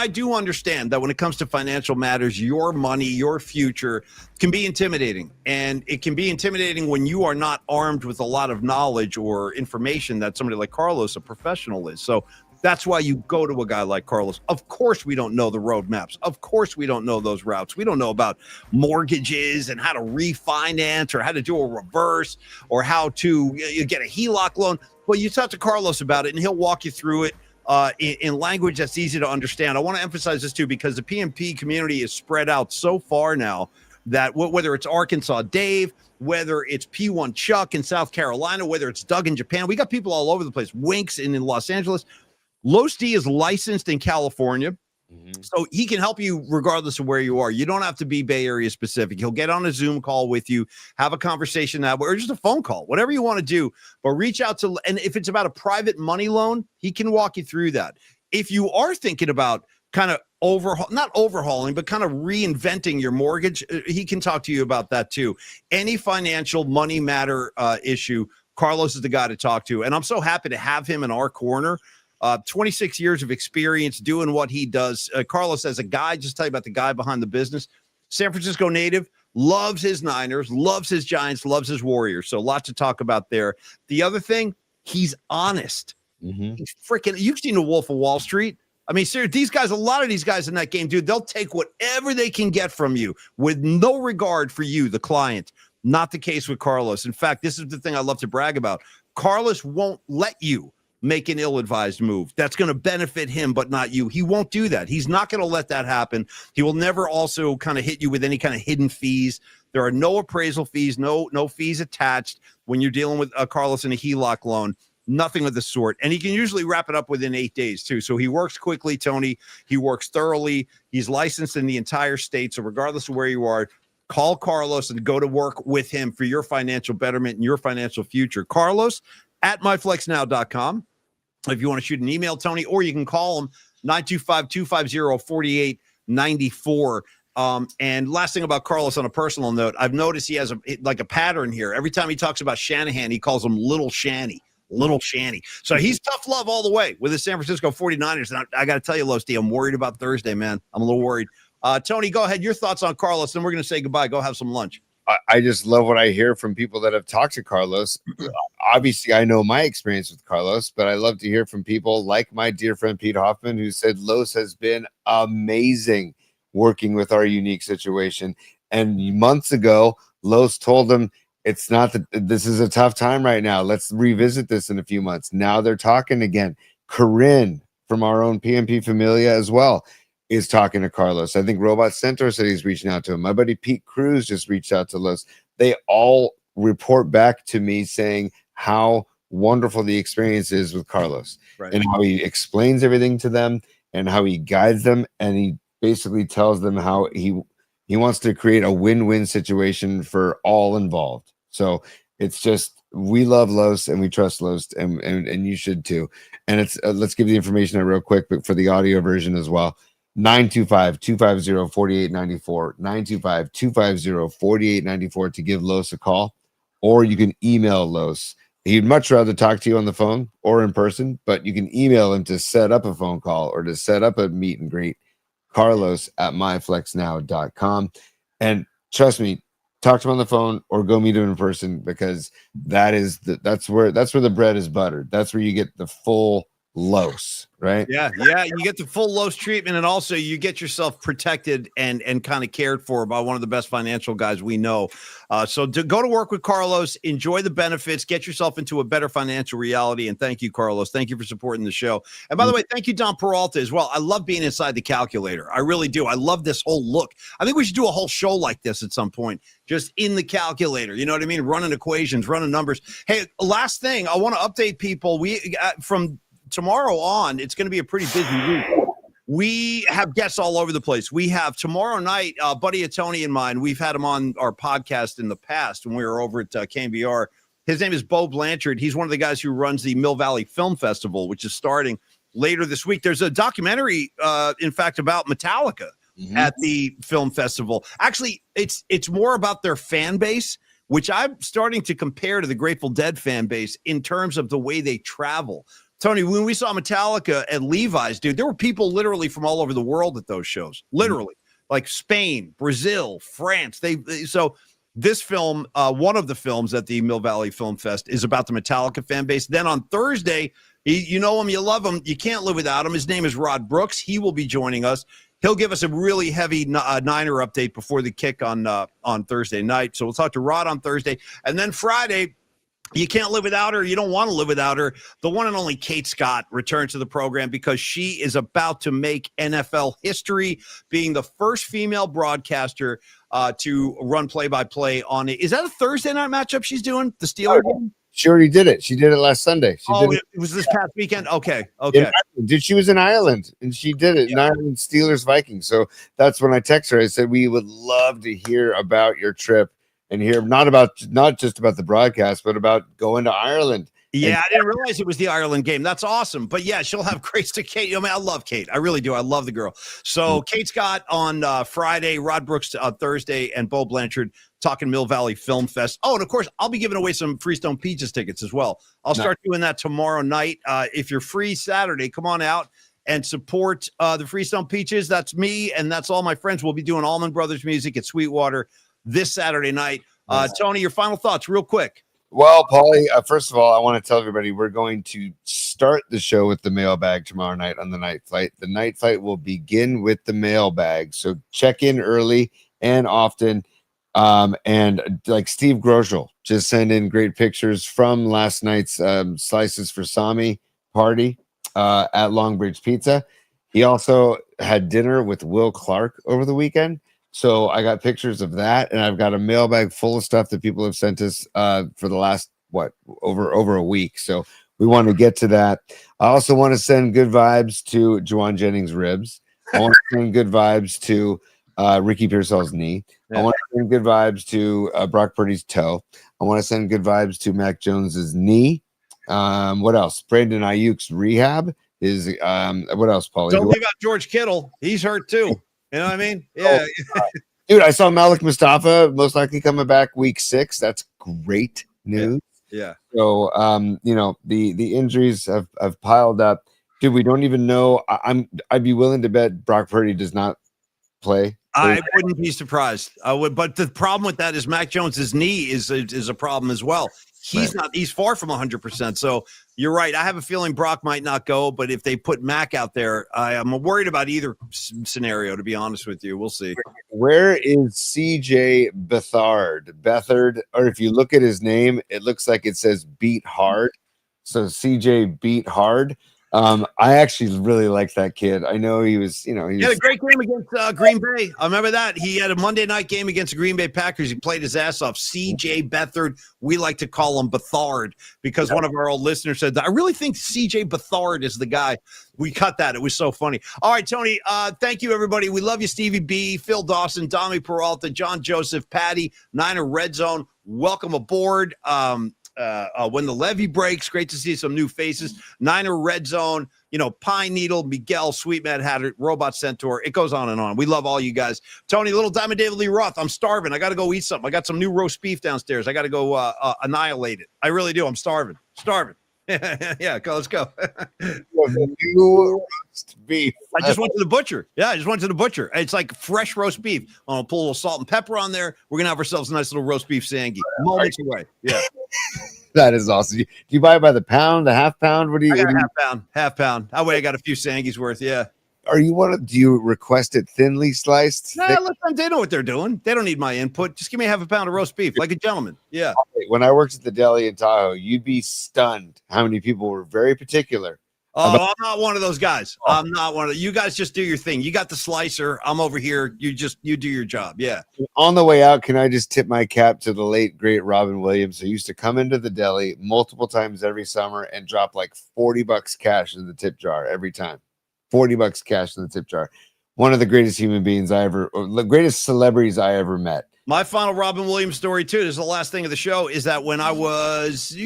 Speaker 1: do understand that when it comes to financial matters, your money, your future can be intimidating. And it can be intimidating when you are not armed with a lot of knowledge or information that somebody like Carlos, a professional, is. So that's why you go to a guy like Carlos. Of course, we don't know the roadmaps. Of course, we don't know those routes. We don't know about mortgages and how to refinance or how to do a reverse or how to get a HELOC loan. Well, you talk to Carlos about it, and he'll walk you through it in language that's easy to understand. I want to emphasize this, too, because the PMP community is spread out so far now that whether it's Arkansas Dave, whether it's P1 Chuck in South Carolina, whether it's Doug in Japan, we got people all over the place. Winks in Los Angeles. Los D is licensed in California, so he can help you regardless of where you are. You don't have to be Bay Area specific. He'll get on a Zoom call with you, have a conversation that way, or just a phone call, whatever you want to do. But reach out to, and if it's about a private money loan, he can walk you through that. If you are thinking about kind of not overhauling, but kind of reinventing your mortgage, he can talk to you about that too. Any financial money matter issue, Carlos is the guy to talk to. And I'm so happy to have him in our corner. 26 years of experience doing what he does. Carlos, as a guy, just tell you about the guy behind the business. San Francisco native, loves his Niners, loves his Giants, loves his Warriors. So a lot to talk about there. The other thing, he's honest. He's freaking, you've seen The Wolf of Wall Street. I mean, seriously, these guys, a lot of these guys in that game, dude, they'll take whatever they can get from you with no regard for you, the client. Not the case with Carlos. In fact, this is the thing I love to brag about. Carlos won't let you make an ill-advised move that's going to benefit him, but not you. He won't do that. He's not going to let that happen. He will never also kind of hit you with any kind of hidden fees. There are no appraisal fees, no fees attached when you're dealing with Carlos in a HELOC loan. Nothing of the sort. And he can usually wrap it up within 8 days, too. So he works quickly, Tony. He works thoroughly. He's licensed in the entire state. So regardless of where you are, call Carlos and go to work with him for your financial betterment and your financial future. Carlos at myflexnow.com. If you want to shoot an email, Tony, or you can call him 925-250-4894. And last thing about Carlos on a personal note, I've noticed he has a pattern here. Every time he talks about Shanahan, he calls him Little Shanny. So he's tough love all the way with the San Francisco 49ers. And I got to tell you, Losty, I'm worried about Thursday, man. I'm a little worried. Tony, go ahead. Your thoughts on Carlos, and we're going to say goodbye. Go have some lunch.
Speaker 2: I just love what I hear from people that have talked to Carlos. Obviously, I know my experience with Carlos, but I love to hear from people like my dear friend Pete Hoffman, who said Los has been amazing working with our unique situation. And months ago, Los told him, it's not that this is a tough time right now. Let's revisit this in a few months. Now they're talking again. Corinne from our own PMP Familia as well is talking to Carlos. I think Robot Centaur said he's reaching out to him. My buddy Pete Cruz just reached out to Los. They all report back to me saying how wonderful the experience is with Carlos, right, and how he explains everything to them and how he guides them. And he basically tells them how he wants to create a win-win situation for all involved. So it's just, we love Los and we trust Los, and you should too. And it's let's give the information out real quick, but for the audio version as well. 925-250-4894, 925-250-4894 to give Los a call, or you can email Los. He'd much rather talk to you on the phone or in person, but you can email him to set up a phone call or to set up a meet and greet. Carlos at myflexnow.com. And trust me, talk to him on the phone or go meet him in person, because that's where the bread is buttered. That's where you get the full Los, right?
Speaker 1: Yeah, you get the full Los treatment, and also you get yourself protected and kind of cared for by one of the best financial guys we know. So to go to work with Carlos, enjoy the benefits, get yourself into a better financial reality, and thank you, Carlos. Thank you for supporting the show. And by the way, thank you, Don Peralta, as well. I love being inside the calculator. I really do. I love this whole look. I think we should do a whole show like this at some point, just in the calculator. You know what I mean? Running equations, running numbers. Hey, last thing, I want to update people. We from tomorrow on, it's going to be a pretty busy week. We have guests all over the place. We have tomorrow night, buddy of Tony and mine. We've had him on our podcast in the past when we were over at KNBR. His name is Bo Blanchard. He's one of the guys who runs the Mill Valley Film Festival, which is starting later this week. There's a documentary, in fact, about Metallica at the film festival. Actually, it's more about their fan base, which I'm starting to compare to the Grateful Dead fan base in terms of the way they travel. Tony, when we saw Metallica at Levi's, dude, there were people literally from all over the world at those shows, literally, like Spain, Brazil, France. So this film, one of the films at the Mill Valley Film Fest, is about the Metallica fan base. Then on Thursday, you know him, you love him, you can't live without him. His name is Rod Brooks. He will be joining us. He'll give us a really heavy Niner update before the kick on Thursday night. So we'll talk to Rod on Thursday. And then Friday, you can't live without her. You don't want to live without her. The one and only Kate Scott returns to the program because she is about to make NFL history, being the first female broadcaster to run play-by-play on it. Is that a Thursday night matchup she's doing? The Steelers game?
Speaker 2: She already did it. She did it last Sunday.
Speaker 1: It was this past weekend? Okay.
Speaker 2: She was in Ireland, and she did it in Ireland, Steelers, Vikings. So that's when I texted her. I said, we would love to hear about your trip and hear not just about the broadcast, but about going to Ireland.
Speaker 1: Yeah, I didn't realize it was the Ireland game. That's awesome. But yeah, she'll have grace to Kate. I mean, I love Kate. I really do. I love the girl. So Kate Scott on Friday, Rod Brooks on Thursday, and Bo Blanchard talking Mill Valley Film Fest. Oh, and of course, I'll be giving away some Freestone Pizzas tickets as well. I'll start doing that tomorrow night. If you're free Saturday, come on out and support the Freestone Peaches. That's me, and that's all my friends. We'll be doing Allman Brothers music at Sweetwater this Saturday night. Tony, your final thoughts real quick.
Speaker 2: Well, Paulie, first of all, I want to tell everybody we're going to start the show with the mailbag tomorrow night on the night flight. The night flight will begin with the mailbag. So check in early and often. And like Steve Groschel just sent in great pictures from last night's Slices for Sami party at Longbridge Pizza. He also had dinner with Will Clark over the weekend. So I got pictures of that, and I've got a mailbag full of stuff that people have sent us for the last, over a week. So we want to get to that. I also want to send good vibes to Juwan Jennings' ribs. I want to send good vibes to Ricky Pearsall's knee. I want to send good vibes to Brock Purdy's toe. I want to send good vibes to Mac Jones's knee. What else? Brandon Ayuk's rehab is what else, Paulie?
Speaker 1: Don't leave out George Kittle. He's hurt too. You know what I mean? Yeah.
Speaker 2: Dude, I saw Malik Mustafa most likely coming back week 6. That's great news.
Speaker 1: Yeah.
Speaker 2: So, the injuries have piled up. Dude, we don't even know. I'd be willing to bet Brock Purdy does not play.
Speaker 1: I wouldn't be surprised. I would, but the problem with that is Mac Jones's knee is a problem as well. He's far from 100%. So you're right. I have a feeling Brock might not go, but if they put Mac out there, I'm worried about either scenario, to be honest with you. We'll see.
Speaker 2: Where is CJ Beathard? Or if you look at his name, it looks like it says beat hard. So CJ beat hard. I actually really like that kid. I know he was, he
Speaker 1: had a great game against Green Bay. I remember that. He had a Monday night game against the Green Bay Packers. He played his ass off. CJ Beathard. We like to call him Beathard because one of our old listeners said that. I really think CJ Beathard is the guy. We cut that. It was so funny. All right, Tony, thank you, everybody. We love you, Stevie B, Phil Dawson, Dami Peralta, John Joseph, Patty, Niner Red Zone. Welcome aboard. When the levee breaks, great to see some new faces. Niner Red Zone, Pine Needle, Miguel, Sweet Mad Hatter, Robot Centaur. It goes on and on. We love all you guys. Tony, Little Diamond David Lee Roth. I'm starving. I got to go eat something. I got some new roast beef downstairs. I got to go annihilate it. I really do. I'm starving. Yeah, let's go.
Speaker 2: New roast beef.
Speaker 1: I just went to the butcher. Yeah, I just went to the butcher. It's like fresh roast beef. I'm going to pull a little salt and pepper on there. We're going to have ourselves a nice little roast beef sangy. Moments away. Yeah.
Speaker 2: That is awesome. Do you buy it by the pound, the half pound? What do you?
Speaker 1: I got half pound. That way I got a few sangies worth. Yeah.
Speaker 2: Do you request it thinly sliced?
Speaker 1: Nah, let them, they know what they're doing. They don't need my input. Just give me half a pound of roast beef like a gentleman. Yeah.
Speaker 2: When I worked at the deli in Tahoe, you'd be stunned how many people were very particular
Speaker 1: Oh, I'm not one of those guys. I'm not one of you guys. Just do your thing. You got the slicer. I'm over here. You do your job. Yeah.
Speaker 2: On the way out, can I just tip my cap to the late great Robin Williams, who used to come into the deli multiple times every summer and drop like $40 cash in the tip jar every time. $40 cash in the tip jar. One of the greatest human beings or the greatest celebrities I ever met.
Speaker 1: My final Robin Williams story, too, this is the last thing of the show, is that when I was, I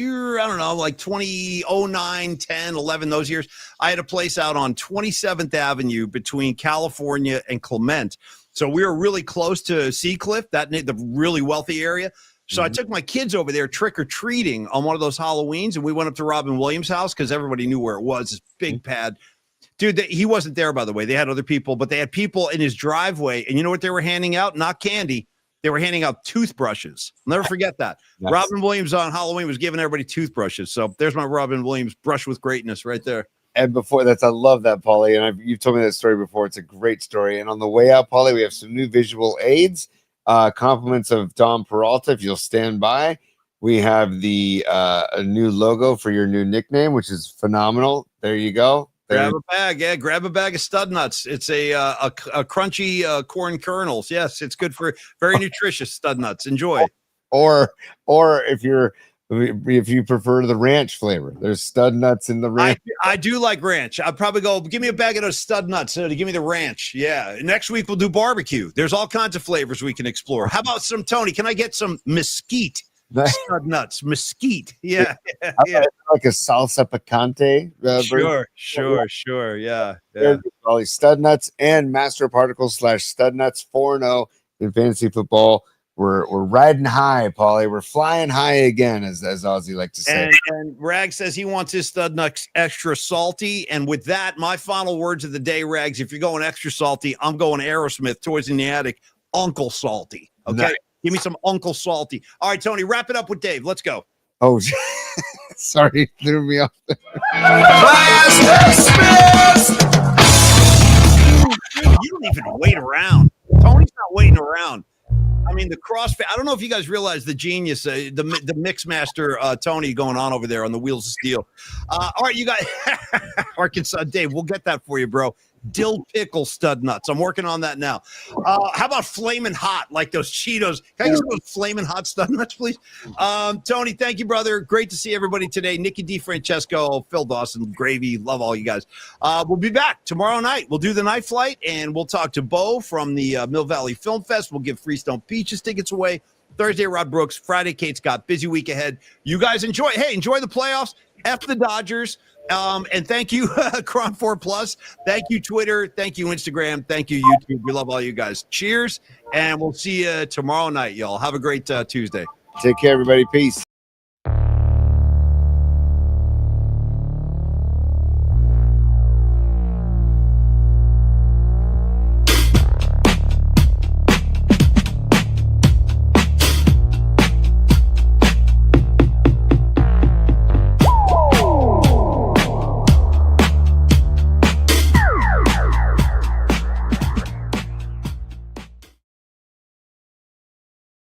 Speaker 1: don't know, like 2009, 10, 11, those years, I had a place out on 27th Avenue between California and Clement. So we were really close to Seacliff, the really wealthy area. So I took my kids over there trick-or-treating on one of those Halloweens, and we went up to Robin Williams' house because everybody knew where it was, this big pad. Dude, he wasn't there, by the way. They had other people, but they had people in his driveway, and you know what they were handing out? Not candy. They were handing out toothbrushes. I'll never forget that. Nice. Robin Williams on Halloween was giving everybody toothbrushes. So there's my Robin Williams brush with greatness right there.
Speaker 2: And before that, I love that, Paulie. And you've told me that story before. It's a great story. And on the way out, Paulie, we have some new visual aids. Compliments of Dom Peralta, if you'll stand by. We have a new logo for your new nickname, which is phenomenal. There you go.
Speaker 1: Grab a bag, yeah. Grab a bag of stud nuts. It's a crunchy corn kernels. Yes, it's good for very nutritious stud nuts. Enjoy.
Speaker 2: Or if you prefer the ranch flavor, there's stud nuts in the ranch.
Speaker 1: I do like ranch. I'd probably go give me a bag of those stud nuts to give me the ranch. Yeah. Next week we'll do barbecue. There's all kinds of flavors we can explore. How about some Tony? Can I get some mesquite? Stud nuts, mesquite. Yeah.
Speaker 2: Like a salsa picante.
Speaker 1: Sure. Yeah.
Speaker 2: All these stud nuts and Master Particles / stud nuts 4-0 in fantasy football. We're riding high, Paulie. We're flying high again, as Ozzy like to say.
Speaker 1: And Rag says he wants his stud nuts extra salty. And with that, my final words of the day, Rags, if you're going extra salty, I'm going Aerosmith, Toys in the Attic, Uncle Salty. Okay. Nice. Give me some Uncle Salty. All right, Tony, wrap it up with Dave. Let's go.
Speaker 2: Oh, sorry. Threw me off there.
Speaker 1: You don't even wait around. Tony's not waiting around. I mean, the CrossFit. I don't know if you guys realize the genius, the mix master, Tony, going on over there on the wheels of steel. All right, you guys, Arkansas Dave, we'll get that for you, bro. Dill pickle stud nuts. I'm working on that now. How about flaming hot, like those Cheetos? Can I get some of those flaming hot stud nuts, please? Tony, thank you, brother. Great to see everybody today. Nikki DiFrancesco, Phil Dawson, Gravy. Love all you guys. We'll be back tomorrow night. We'll do the night flight, and we'll talk to Bo from the Mill Valley Film Fest. We'll give Freestone Peaches tickets away. Thursday, Rod Brooks. Friday, Kate Scott. Busy week ahead. You guys enjoy. Hey, enjoy the playoffs. F the Dodgers. And thank you, Cron 4 Plus. Thank you, Twitter. Thank you, Instagram. Thank you, YouTube. We love all you guys. Cheers. And we'll see you tomorrow night, y'all. Have a great Tuesday.
Speaker 2: Take care, everybody. Peace.